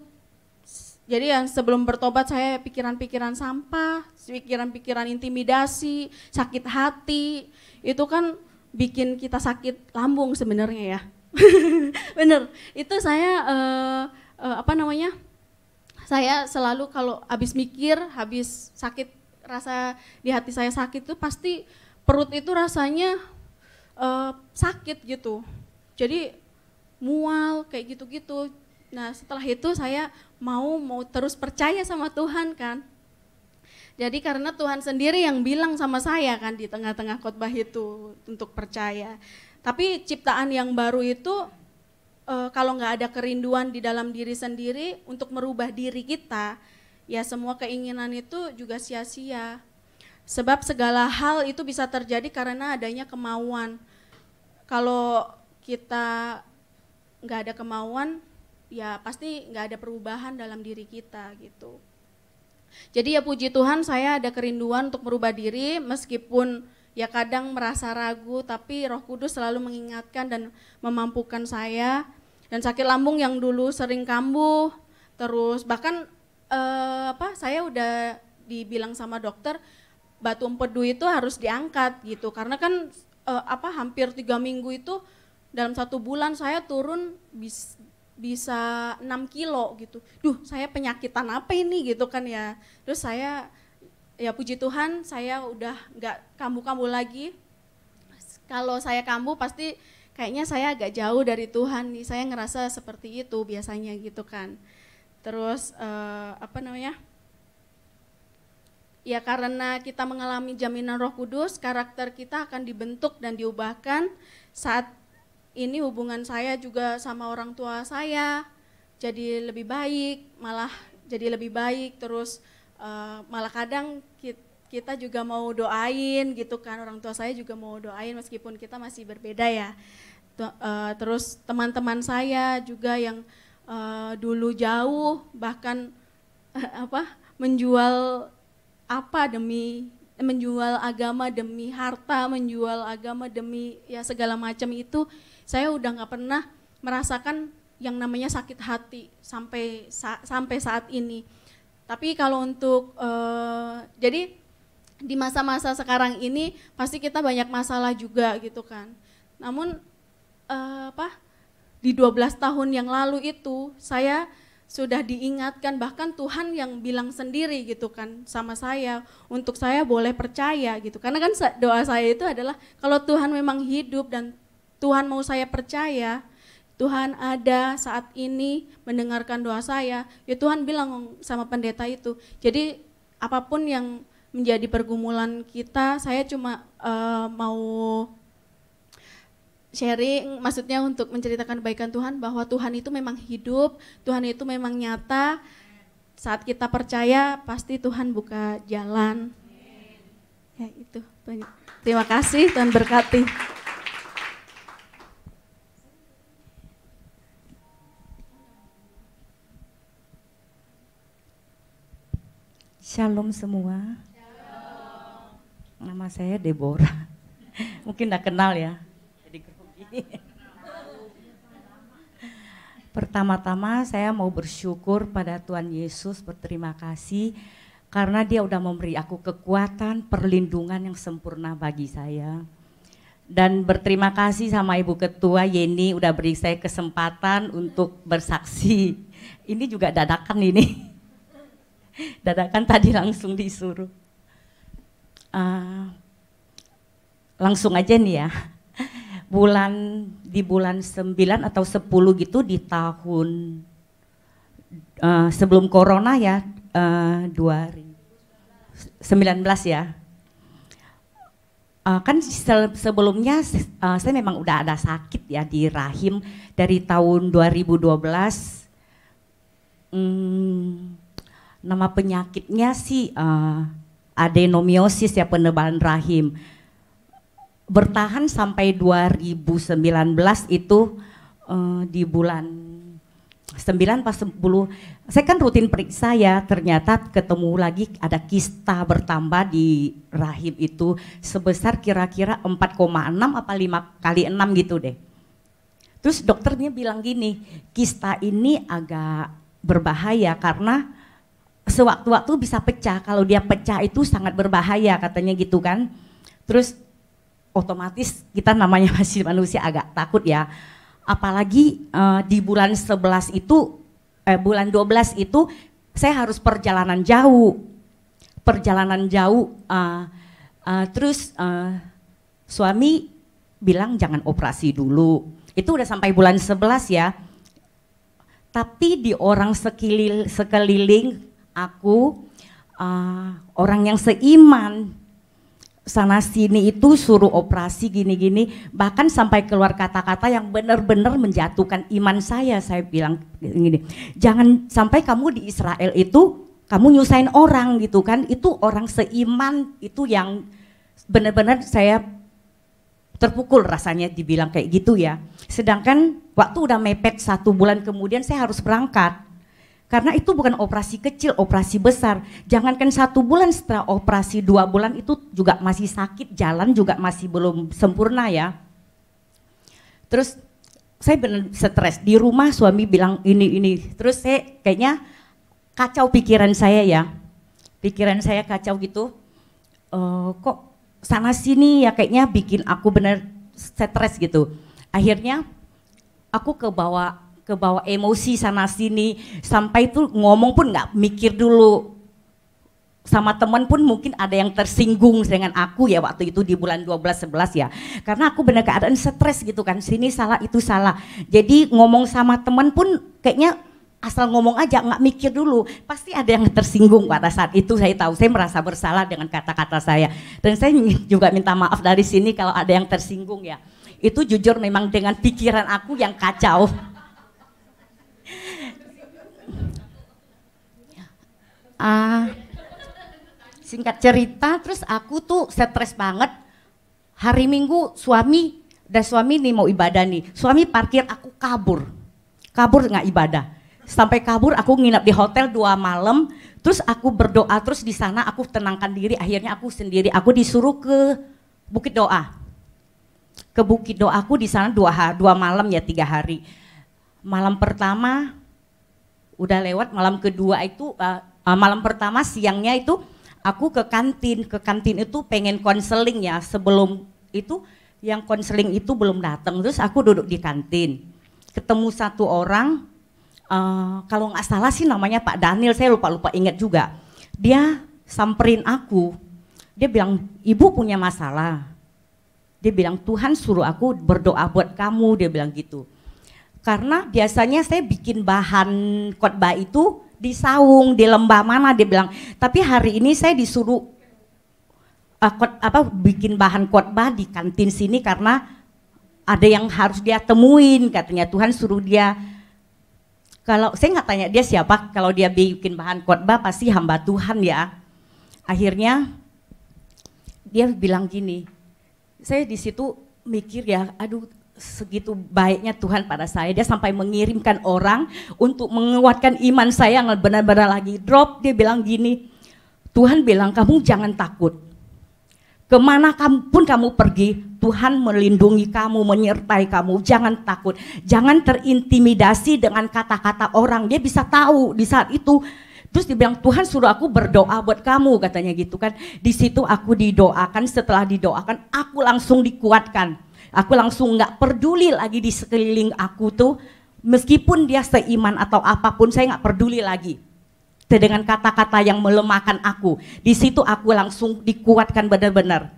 Jadi yang sebelum bertobat saya pikiran-pikiran sampah, pikiran-pikiran intimidasi, sakit hati, itu kan bikin kita sakit lambung sebenarnya ya. Bener, itu saya saya selalu kalau habis mikir, habis sakit, rasa di hati saya sakit itu pasti perut itu rasanya sakit gitu. Jadi mual kayak gitu-gitu. Nah setelah itu saya mau terus percaya sama Tuhan kan. Jadi karena Tuhan sendiri yang bilang sama saya kan di tengah-tengah khotbah itu untuk percaya. Tapi ciptaan yang baru itu kalau nggak ada kerinduan di dalam diri sendiri untuk merubah diri kita, ya semua keinginan itu juga sia-sia. Sebab segala hal itu bisa terjadi karena adanya kemauan. Kalau kita nggak ada kemauan, ya pasti nggak ada perubahan dalam diri kita gitu. Jadi ya puji Tuhan saya ada kerinduan untuk merubah diri meskipun ya kadang merasa ragu, tapi Roh Kudus selalu mengingatkan dan memampukan saya. Dan sakit lambung yang dulu sering kambuh, terus bahkan saya udah dibilang sama dokter batu empedu itu harus diangkat gitu. Karena kan hampir 3 minggu itu dalam 1 bulan saya turun bisa 6 kilo gitu. Duh saya penyakitan apa ini gitu kan ya. Terus saya ya puji Tuhan saya udah nggak kambuh-kambuh lagi. Kalau saya kambuh pasti kayaknya saya agak jauh dari Tuhan nih, saya ngerasa seperti itu biasanya gitu kan. Terus ya karena kita mengalami jaminan Roh Kudus, karakter kita akan dibentuk dan diubahkan. Saat ini hubungan saya juga sama orang tua saya jadi lebih baik, malah jadi lebih baik. Terus malah kadang kita juga mau doain gitu kan, orang tua saya juga mau doain meskipun kita masih berbeda ya. Terus teman-teman saya juga yang dulu jauh bahkan menjual agama demi harta, menjual agama demi ya segala macam itu, saya udah nggak pernah merasakan yang namanya sakit hati sampai saat ini. Tapi kalau untuk jadi di masa-masa sekarang ini pasti kita banyak masalah juga gitu kan. Namun di 12 tahun yang lalu itu saya sudah diingatkan, bahkan Tuhan yang bilang sendiri gitu kan sama saya, untuk saya boleh percaya gitu. Karena kan doa saya itu adalah kalau Tuhan memang hidup dan Tuhan mau saya percaya, Tuhan ada saat ini mendengarkan doa saya, ya Tuhan bilang sama pendeta itu. Jadi apapun yang menjadi pergumulan kita, saya cuma mau sharing, maksudnya untuk menceritakan kebaikan Tuhan, bahwa Tuhan itu memang hidup, Tuhan itu memang nyata. Saat kita percaya, pasti Tuhan buka jalan. Ya itu, terima kasih, Tuhan berkati. Shalom semua. Nama saya Deborah. Mungkin udah kenal ya. Jadi grogi. Pertama-tama saya mau bersyukur pada Tuhan Yesus, berterima kasih karena Dia udah memberi aku kekuatan, perlindungan yang sempurna bagi saya. Dan berterima kasih sama Ibu Ketua Yeni udah beri saya kesempatan untuk bersaksi. Ini juga dadakan ini. Dadakan tadi langsung disuruh. Langsung aja nih ya. Di bulan 9 atau 10 gitu di tahun sebelum corona ya, 2019 ya. Kan sebelumnya saya memang udah ada sakit ya di rahim dari tahun 2012. Nama penyakitnya sih adenomiosis ya, penebalan rahim. Bertahan sampai 2019 itu di bulan 9 pas 10 saya kan rutin periksa ya, ternyata ketemu lagi ada kista bertambah di rahim itu sebesar kira-kira 4,6 apa 5 kali 6 gitu deh. Terus dokternya bilang gini, kista ini agak berbahaya karena sewaktu-waktu bisa pecah, kalau dia pecah itu sangat berbahaya katanya gitu kan. Terus otomatis kita namanya masih manusia agak takut ya. Apalagi di bulan 11 itu, bulan 12 itu saya harus perjalanan jauh. Terus suami bilang jangan operasi dulu. Itu udah sampai bulan 11 ya. Tapi di orang sekeliling aku, orang yang seiman, sana sini itu suruh operasi gini-gini, bahkan sampai keluar kata-kata yang benar-benar menjatuhkan iman saya. Saya bilang gini, jangan sampai kamu di Israel itu kamu nyusahin orang gitu kan, itu orang seiman itu yang benar-benar saya terpukul rasanya dibilang kayak gitu ya. Sedangkan waktu udah mepet 1 bulan kemudian saya harus berangkat. Karena itu bukan operasi kecil, operasi besar. Jangankan 1 bulan, setelah operasi 2 bulan itu juga masih sakit, jalan juga masih belum sempurna ya. Terus saya benar stres, di rumah suami bilang ini. Terus saya kayaknya kacau pikiran saya ya. Pikiran saya kacau gitu, kok sana sini ya kayaknya bikin aku benar stres gitu. Akhirnya aku ke bawah emosi sana sini, sampai itu ngomong pun nggak mikir dulu. Sama teman pun mungkin ada yang tersinggung dengan aku ya waktu itu di bulan 12-11 ya. Karena aku benar keadaan stres gitu kan, sini salah itu salah. Jadi ngomong sama teman pun kayaknya asal ngomong aja nggak mikir dulu. Pasti ada yang tersinggung pada saat itu, saya tahu. Saya merasa bersalah dengan kata-kata saya. Dan saya juga minta maaf dari sini kalau ada yang tersinggung ya. Itu jujur memang dengan pikiran aku yang kacau. Singkat cerita, terus aku tuh stres banget. Hari Minggu suami nih mau ibadah nih, suami parkir, aku kabur nggak ibadah. Sampai kabur, aku nginep di hotel 2 malam. Terus aku berdoa terus di sana, aku tenangkan diri. Akhirnya aku sendiri, aku disuruh ke Bukit Doa. Ke Bukit Doa, aku di sana 2 malam ya, 3 hari. Malam pertama udah lewat, malam kedua itu malam pertama siangnya itu aku ke kantin itu pengen konseling ya. Sebelum itu yang konseling itu belum datang, terus aku duduk di kantin, ketemu 1 orang, kalau nggak salah sih namanya Pak Daniel, saya lupa ingat juga. Dia samperin aku, dia bilang, ibu punya masalah. Dia bilang, Tuhan suruh aku berdoa buat kamu, dia bilang gitu. Karena biasanya saya bikin bahan khotbah itu di saung, di lembah mana, dia bilang. Tapi hari ini saya disuruh bikin bahan khotbah di kantin sini karena ada yang harus dia temuin, katanya Tuhan suruh dia. Kalau saya nggak tanya dia siapa, kalau dia bikin bahan khotbah pasti hamba Tuhan ya. Akhirnya dia bilang gini, saya di situ mikir ya, aduh segitu baiknya Tuhan pada saya. Dia sampai mengirimkan orang untuk menguatkan iman saya yang benar-benar lagi drop. Dia bilang gini, Tuhan bilang kamu jangan takut. Kemana pun kamu pergi, Tuhan melindungi kamu, menyertai kamu. Jangan takut, jangan terintimidasi dengan kata-kata orang. Dia bisa tahu di saat itu. Terus dia bilang, Tuhan suruh aku berdoa buat kamu, katanya gitu kan. Di situ aku didoakan, setelah didoakan aku langsung dikuatkan. Aku langsung nggak peduli lagi di sekeliling aku tuh. Meskipun dia seiman atau apapun, saya nggak peduli lagi dengan kata-kata yang melemahkan aku. Di situ aku langsung dikuatkan benar-benar.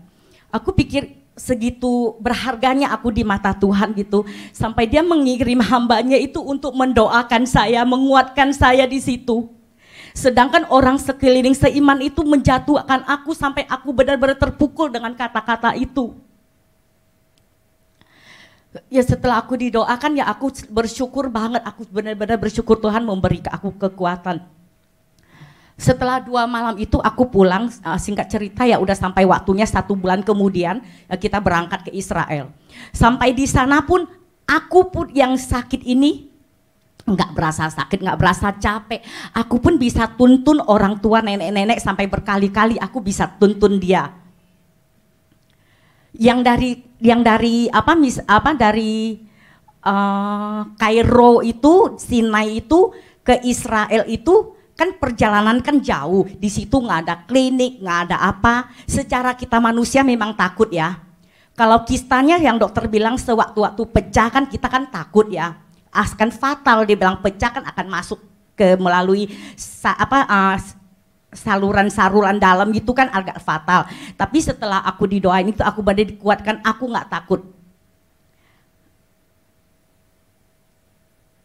Aku pikir segitu berharganya aku di mata Tuhan gitu. Sampai dia mengirim hambanya itu untuk mendoakan saya, menguatkan saya di situ. Sedangkan orang sekeliling seiman itu menjatuhkan aku sampai aku benar-benar terpukul dengan kata-kata itu. Ya setelah aku didoakan ya aku bersyukur banget, aku benar-benar bersyukur Tuhan memberi aku kekuatan. Setelah 2 malam itu aku pulang, singkat cerita ya udah sampai waktunya 1 bulan kemudian kita berangkat ke Israel. Sampai di sana pun aku pun yang sakit ini nggak berasa sakit, nggak berasa capek. Aku pun bisa tuntun orang tua, nenek-nenek sampai berkali-kali aku bisa tuntun dia. Dari Kairo itu, Sinai itu ke Israel itu kan perjalanan kan jauh, di situ nggak ada klinik, nggak ada apa. Secara kita manusia memang takut ya. Kalau kistanya yang dokter bilang sewaktu-waktu pecah kan kita kan takut ya. Akan fatal, dia bilang pecah kan akan masuk ke melalui saluran-saluran dalam gitu kan agak fatal. Tapi setelah aku didoain itu aku benar dikuatkan, aku nggak takut.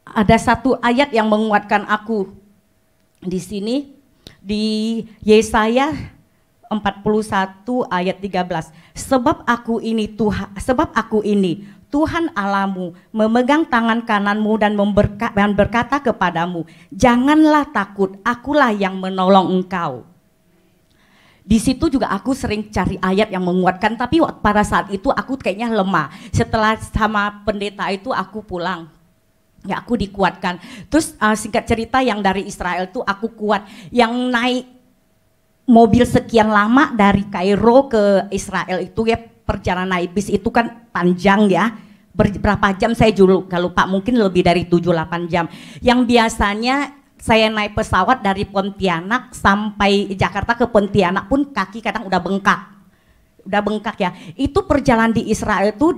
Ada satu ayat yang menguatkan aku. Di sini di Yesaya 41 ayat 13. Sebab aku ini Tuhan Allahmu memegang tangan kananmu dan berkata kepadamu, janganlah takut, akulah yang menolong engkau. Di situ juga aku sering cari ayat yang menguatkan, tapi pada saat itu aku kayaknya lemah. Setelah sama pendeta itu aku pulang. Ya aku dikuatkan. Terus singkat cerita yang dari Israel tuh aku kuat. Yang naik mobil sekian lama dari Kairo ke Israel itu ya, perjalanan naik bis itu kan panjang ya. Berapa jam saya juga lupa, mungkin lebih dari 7-8 jam. Yang biasanya saya naik pesawat dari Pontianak sampai Jakarta ke Pontianak pun kaki kadang udah bengkak. Udah bengkak ya. Itu perjalanan di Israel itu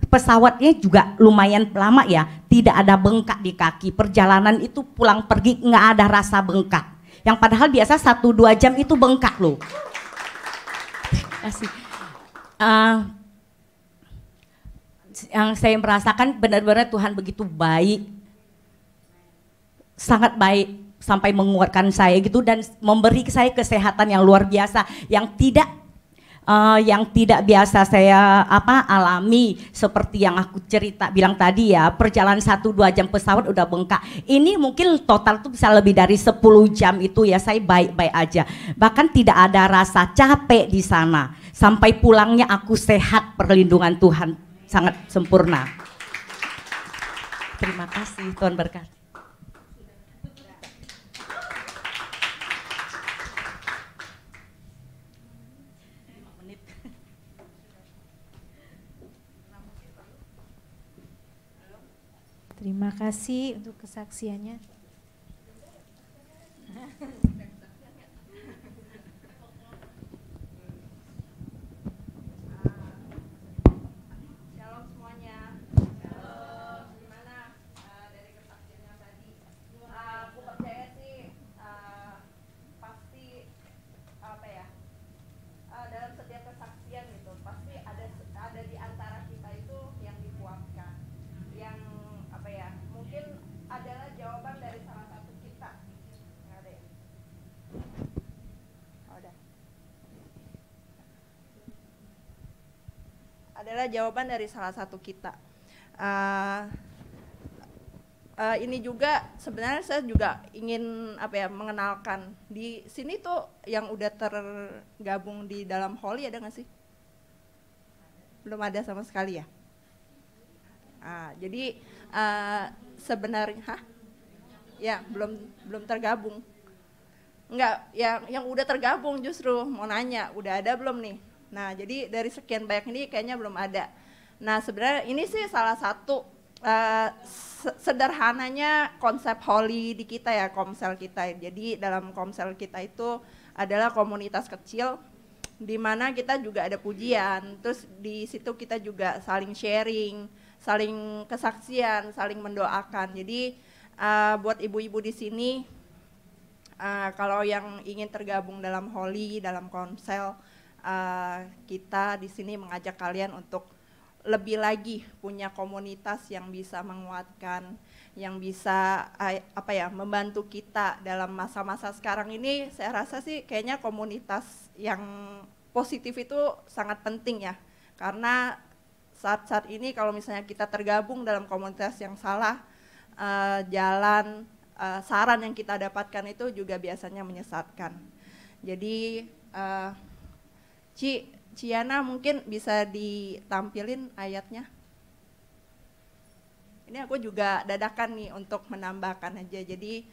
pesawatnya juga lumayan lama ya, tidak ada bengkak di kaki. Perjalanan itu pulang pergi nggak ada rasa bengkak. Yang padahal biasa 1-2 jam itu bengkak loh. Asik. Yang saya merasakan benar-benar Tuhan begitu baik, sangat baik sampai menguatkan saya gitu dan memberi saya kesehatan yang luar biasa yang tidak biasa saya alami, seperti yang aku bilang tadi ya, perjalanan 1-2 jam pesawat udah bengkak. Ini mungkin total tuh bisa lebih dari 10 jam itu ya, saya baik-baik aja. Bahkan tidak ada rasa capek di sana. Sampai pulangnya aku sehat, perlindungan Tuhan sangat sempurna. Terima kasih, Tuhan berkati. Terima kasih untuk kesaksiannya. Shalom semuanya. Gimana dari kesaksiannya tadi? adalah jawaban dari salah satu kita. Ini juga sebenarnya saya juga ingin mengenalkan di sini tuh yang udah tergabung di dalam Holy ada nggak sih? Belum ada sama sekali ya. Jadi sebenarnya, ya belum tergabung. Enggak, yang udah tergabung justru mau nanya, udah ada belum nih? Nah, jadi dari sekian banyak ini kayaknya belum ada. Nah, sebenarnya ini sih salah satu sederhananya konsep Holy di kita ya, komsel kita. Jadi dalam komsel kita itu adalah komunitas kecil di mana kita juga ada pujian. Terus di situ kita juga saling sharing, saling kesaksian, saling mendoakan. Jadi buat ibu-ibu di sini, kalau yang ingin tergabung dalam Holy, dalam komsel, kita di sini mengajak kalian untuk lebih lagi punya komunitas yang bisa menguatkan, yang bisa membantu kita dalam masa-masa sekarang ini. Saya rasa sih kayaknya komunitas yang positif itu sangat penting ya, karena saat-saat ini kalau misalnya kita tergabung dalam komunitas yang salah, saran yang kita dapatkan itu juga biasanya menyesatkan. Jadi Ciana mungkin bisa ditampilin ayatnya. Ini aku juga dadakan nih untuk menambahkan aja. Jadi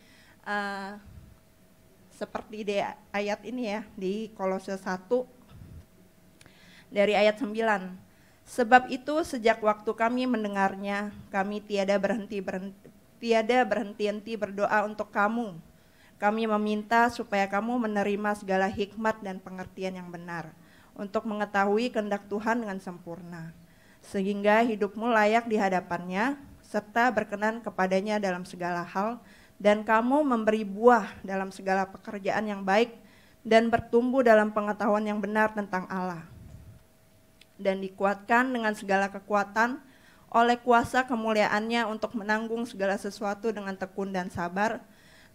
seperti di ayat ini ya, di Kolose 1 dari ayat 9. Sebab itu sejak waktu kami mendengarnya, kami tiada berhenti berdoa untuk kamu. Kami meminta supaya kamu menerima segala hikmat dan pengertian yang benar, untuk mengetahui kehendak Tuhan dengan sempurna, sehingga hidupmu layak di hadapannya, serta berkenan kepadanya dalam segala hal, dan kamu memberi buah dalam segala pekerjaan yang baik, dan bertumbuh dalam pengetahuan yang benar tentang Allah, dan dikuatkan dengan segala kekuatan oleh kuasa kemuliaannya untuk menanggung segala sesuatu dengan tekun dan sabar,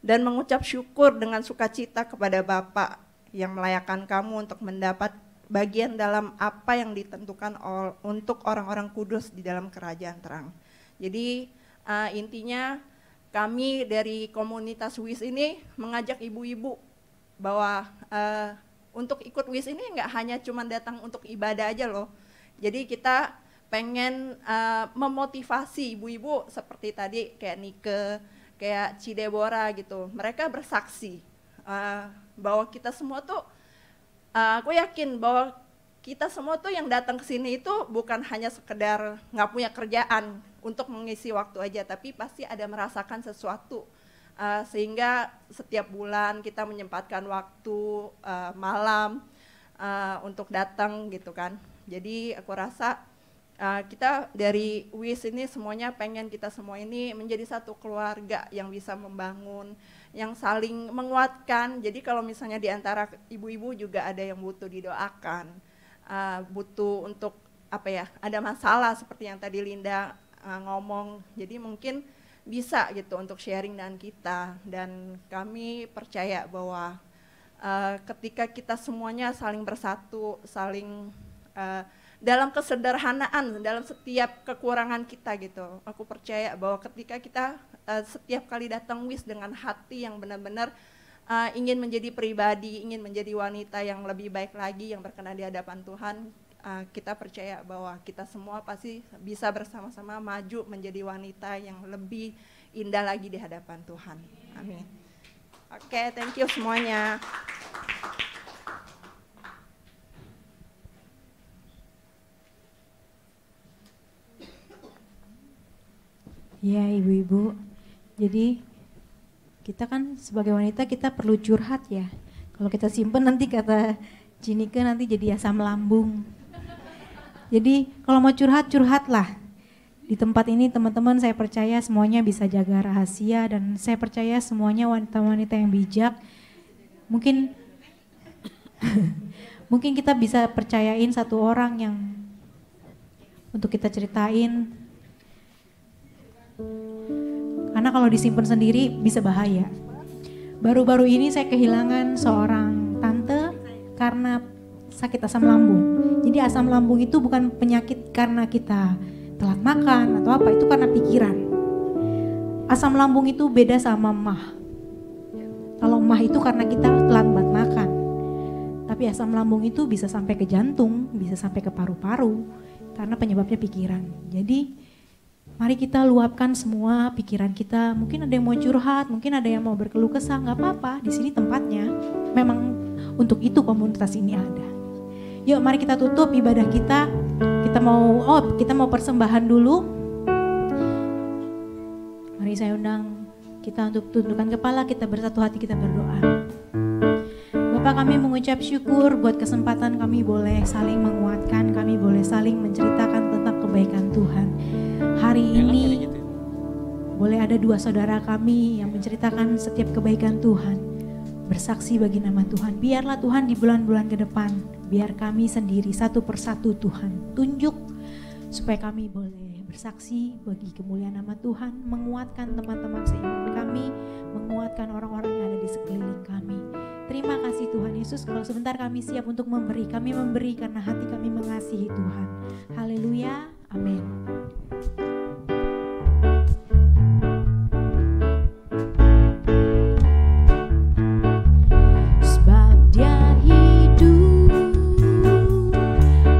dan mengucap syukur dengan sukacita kepada Bapa yang melayakkan kamu untuk mendapat bagian dalam apa yang ditentukan untuk orang-orang kudus di dalam kerajaan terang. Jadi intinya kami dari komunitas WIS ini mengajak ibu-ibu bahwa untuk ikut WIS ini nggak hanya cuma datang untuk ibadah aja loh. Jadi kita pengen memotivasi ibu-ibu seperti tadi kayak Nike, kayak Cidebora gitu. Mereka bersaksi bahwa kita semua tuh, aku yakin bahwa kita semua tuh yang datang ke sini itu bukan hanya sekedar nggak punya kerjaan untuk mengisi waktu aja, tapi pasti ada merasakan sesuatu, sehingga setiap bulan kita menyempatkan waktu malam untuk datang gitu kan. Jadi aku rasa kita dari WIS ini semuanya pengen kita semua ini menjadi satu keluarga yang bisa membangun, yang saling menguatkan. Jadi kalau misalnya di antara ibu-ibu juga ada yang butuh didoakan, butuh untuk ada masalah seperti yang tadi Linda ngomong, jadi mungkin bisa gitu untuk sharing dengan kita. Dan kami percaya bahwa ketika kita semuanya saling bersatu, saling dalam kesederhanaan, dalam setiap kekurangan kita gitu. Aku percaya bahwa ketika kita setiap kali datang WIS dengan hati yang benar-benar ingin menjadi pribadi, ingin menjadi wanita yang lebih baik lagi, yang berkenan di hadapan Tuhan, kita percaya bahwa kita semua pasti bisa bersama-sama maju menjadi wanita yang lebih indah lagi di hadapan Tuhan. Amin. Oke, thank you semuanya. Ya ibu-ibu, jadi kita kan sebagai wanita kita perlu curhat ya. Kalau kita simpen nanti kata Cinike nanti jadi asam lambung. Jadi kalau mau curhat, curhatlah. Di tempat ini teman-teman saya percaya semuanya bisa jaga rahasia, dan saya percaya semuanya wanita-wanita yang bijak. Mungkin mungkin kita bisa percayain satu orang yang untuk kita ceritain. Karena kalau disimpan sendiri bisa bahaya. Baru-baru ini saya kehilangan seorang tante karena sakit asam lambung. Jadi asam lambung itu bukan penyakit karena kita telat makan atau apa, itu karena pikiran. Asam lambung itu beda sama mah. Kalau mah itu karena kita telat makan. Tapi asam lambung itu bisa sampai ke jantung, bisa sampai ke paru-paru karena penyebabnya pikiran. Jadi mari kita luapkan semua pikiran kita. Mungkin ada yang mau curhat, mungkin ada yang mau berkeluh kesah, nggak apa-apa. Di sini tempatnya. Memang untuk itu komunitas ini ada. Yuk mari kita tutup ibadah kita. Kita mau persembahan dulu. Mari saya undang kita untuk tundukkan kepala, kita bersatu hati, kita berdoa. Bapak, kami mengucap syukur buat kesempatan kami boleh saling menguatkan, kami boleh saling menceritakan tentang kebaikan Tuhan. Hari ini boleh ada 2 saudara kami yang menceritakan setiap kebaikan Tuhan, bersaksi bagi nama Tuhan. Biarlah Tuhan di bulan-bulan ke depan, biar kami sendiri satu persatu Tuhan tunjuk supaya kami boleh bersaksi bagi kemuliaan nama Tuhan, menguatkan teman-teman seiman kami, menguatkan orang-orang yang ada di sekeliling kami. Terima kasih Tuhan Yesus, kalau sebentar kami siap untuk memberi, kami memberi karena hati kami mengasihi Tuhan. Haleluya, amin. Sebab Dia hidup,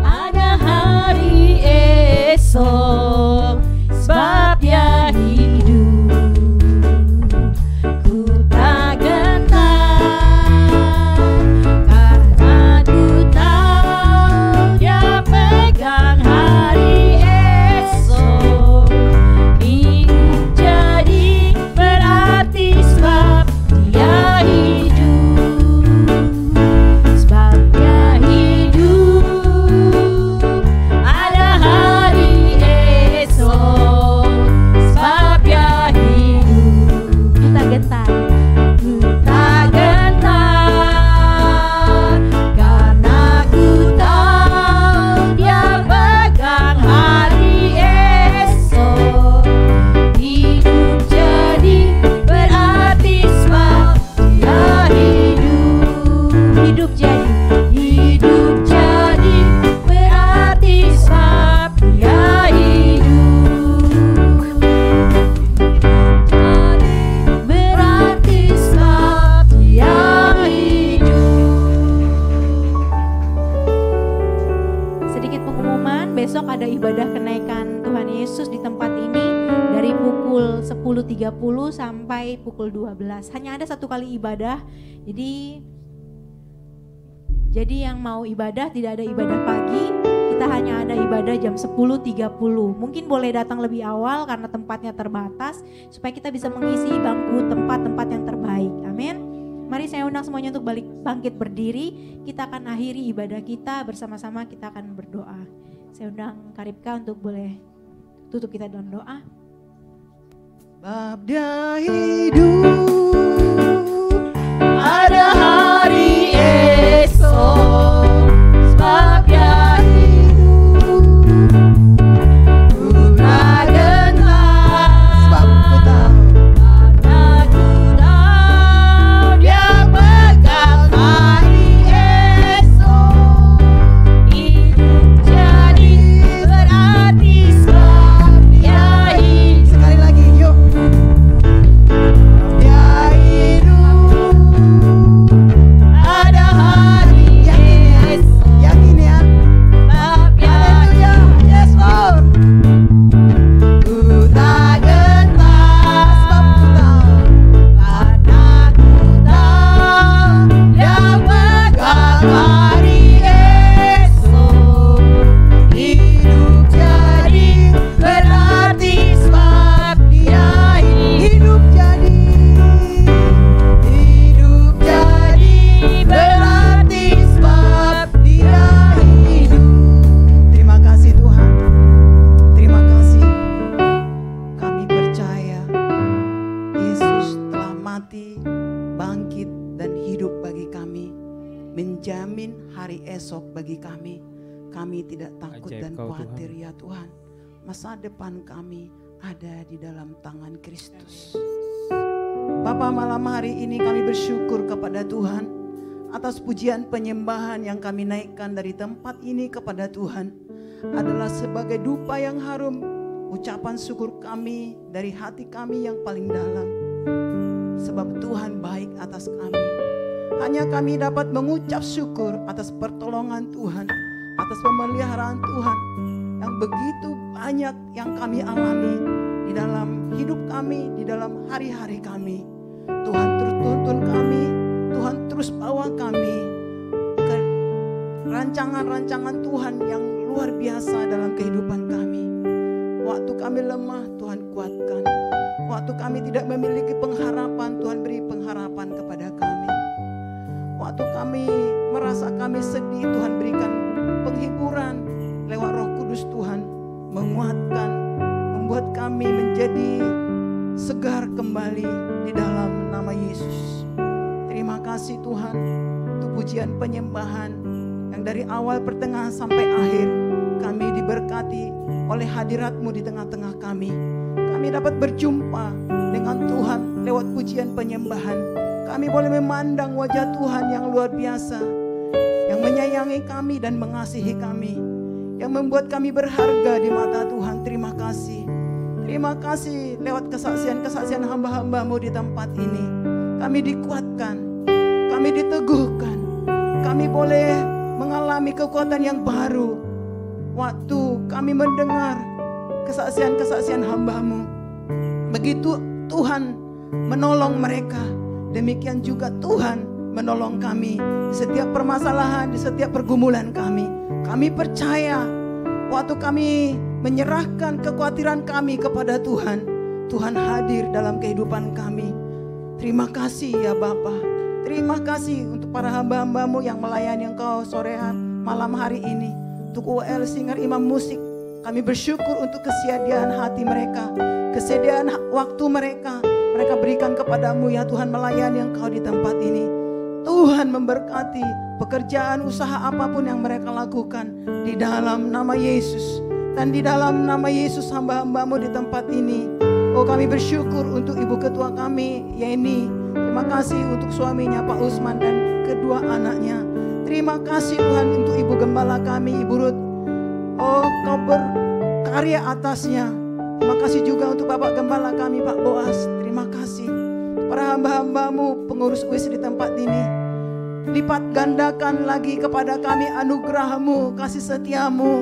ada hari esok. Sebab Dia hidup, ku tak gentar, karena ku tahu Dia pegang hari esok. Hidup jadi berarti sebab Dia hidup. Sebab Dia hidup, ada hari esok. Sebab Dia hidup, kita gentar, kita gentar, karena ku tahu Dia pegang hari esok. Hidup jadi berarti sebab Dia hidup. Hidup jadi berarti sebab Dia hidup. Berarti sebab Dia hidup. Sedikit pengumuman, besok ada ibadah kenaikan Tuhan Yesus di tempat ini dari pukul 10.30 sampai pukul 12. Hanya ada 1 kali ibadah. Jadi yang mau ibadah tidak ada ibadah pagi, kita hanya ada ibadah jam 10.30. Mungkin boleh datang lebih awal karena tempatnya terbatas supaya kita bisa mengisi bangku tempat-tempat yang terbaik. Amin. Mari saya undang semuanya untuk bangkit berdiri. Kita akan akhiri ibadah kita bersama-sama, kita akan berdoa. Saya undang Karipka untuk boleh tutup kita dalam doa. Sebab Dia hidup, ada hari esok. Sebab Dia hidup, ku tak gentar, sebab ku tahu, karena ku tahu Dia pegang hari esok. Hidup jadi berarti sebab Dia hidup. Sekali lagi yuk. Dia menjamin hari esok bagi kami. Kami tidak takut dan khawatir ya Tuhan. Masa depan kami ada di dalam tangan Kristus. Bapa, malam hari ini kami bersyukur kepada Tuhan. atas pujian penyembahan yang kami naikkan dari tempat ini kepada Tuhan adalah sebagai dupa yang harum, ucapan syukur kami dari hati kami yang paling dalam. Sebab Tuhan baik atas kami. Hanya kami dapat mengucap syukur atas pertolongan Tuhan, atas pemeliharaan Tuhan yang begitu banyak yang kami alami di dalam hidup kami, di dalam hari-hari kami. Tuhan terus tuntun kami, Tuhan terus bawa kami ke rancangan-rancangan Tuhan yang luar biasa dalam kehidupan kami. Waktu kami lemah, Tuhan kuatkan. Waktu kami tidak memiliki pengharapan, Tuhan beri pengharapan kepada kami. Waktu kami merasa kami sedih, Tuhan berikan penghiburan lewat Roh Kudus. Tuhan menguatkan, membuat kami menjadi segar kembali di dalam nama Yesus. Terima kasih Tuhan untuk pujian penyembahan yang dari awal pertengahan sampai akhir kami diberkati oleh hadirat-Mu di tengah-tengah kami. Kami dapat berjumpa dengan Tuhan lewat pujian penyembahan. Kami boleh memandang wajah Tuhan yang luar biasa, yang menyayangi kami dan mengasihi kami, yang membuat kami berharga di mata Tuhan. Terima kasih. Terima kasih lewat kesaksian-kesaksian hamba-hamba-Mu di tempat ini. Kami dikuatkan, kami diteguhkan, kami boleh mengalami kekuatan yang baru. Waktu kami mendengar kesaksian-kesaksian hamba-Mu, begitu Tuhan menolong mereka, demikian juga Tuhan menolong kami di setiap permasalahan, di setiap pergumulan kami. Kami percaya waktu kami menyerahkan kekhawatiran kami kepada Tuhan, Tuhan hadir dalam kehidupan kami. Terima kasih ya Bapa. Terima kasih untuk para hamba-hamba-Mu yang melayani Engkau sore malam hari ini. Untuk UL Singer Imam Musik, kami bersyukur untuk kesediaan hati mereka, kesediaan waktu mereka. Mereka berikan kepadamu ya Tuhan, melayani Engkau di tempat ini. Tuhan memberkati pekerjaan usaha apapun yang mereka lakukan di dalam nama Yesus. Dan di dalam nama Yesus hamba-hamba-Mu di tempat ini. Oh, kami bersyukur untuk Ibu Ketua kami Yeni. Terima kasih untuk suaminya Pak Usman dan kedua anaknya. Terima kasih Tuhan untuk Ibu Gembala kami Ibu Ruth. Oh, Kau berkarya atasnya. Terima kasih juga untuk Bapak Gembala kami Pak Boas. Terima kasih para hamba-hamba-Mu pengurus UIS di tempat ini. Lipat gandakan lagi kepada kami anugerah-Mu, kasih setia-Mu,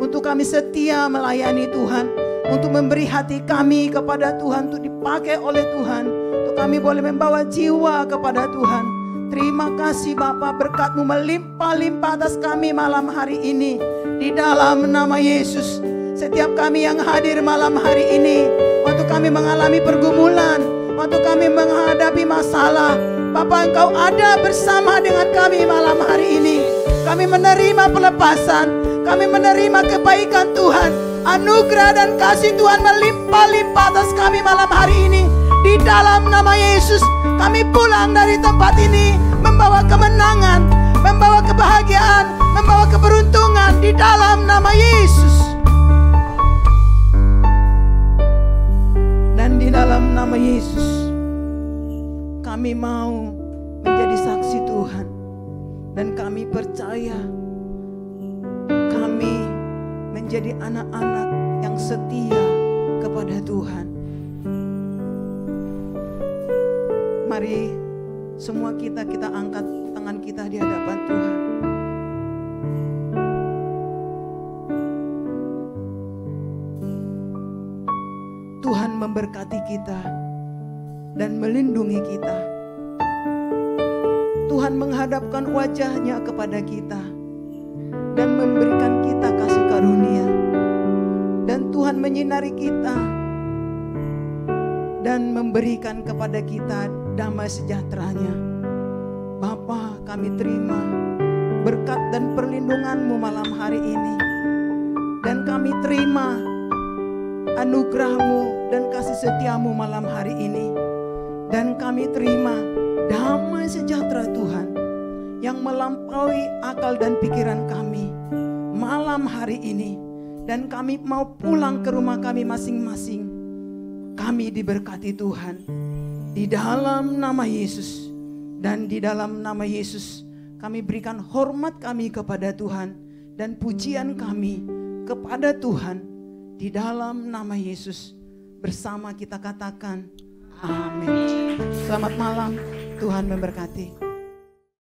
untuk kami setia melayani Tuhan, untuk memberi hati kami kepada Tuhan, untuk dipakai oleh Tuhan, untuk kami boleh membawa jiwa kepada Tuhan. Terima kasih Bapa, berkat-Mu melimpah-limpah atas kami malam hari ini. Di dalam nama Yesus, setiap kami yang hadir malam hari ini, waktu kami mengalami pergumulan, waktu kami menghadapi masalah, Bapa Engkau ada bersama dengan kami malam hari ini. Kami menerima pelepasan, kami menerima kebaikan Tuhan, anugerah dan kasih Tuhan melimpah-limpah atas kami malam hari ini. Di dalam nama Yesus, kami pulang dari tempat ini membawa kemenangan, membawa kebahagiaan, membawa keberuntungan di dalam nama Yesus. Dan di dalam nama Yesus, kami mau menjadi saksi Tuhan. Dan kami percaya kami menjadi anak-anak yang setia kepada Tuhan. Mari semua kita angkat tangan kita di hadapan Tuhan. Tuhan memberkati kita dan melindungi kita. Tuhan menghadapkan wajah-Nya kepada kita dan memberikan kita kasih karunia. Dan Tuhan menyinari kita dan memberikan kepada kita damai sejahtera-Nya. Bapa, kami terima berkat dan perlindungan-Mu malam hari ini. Dan kami terima anugerah-Mu dan kasih setia-Mu malam hari ini. Dan kami terima damai sejahtera Tuhan yang melampaui akal dan pikiran kami malam hari ini. Dan kami mau pulang ke rumah kami masing-masing. Kami diberkati Tuhan di dalam nama Yesus. Dan di dalam nama Yesus Kami berikan hormat kami kepada Tuhan dan pujian kami kepada Tuhan. Di dalam nama Yesus bersama kita katakan amin. Selamat malam, Tuhan memberkati.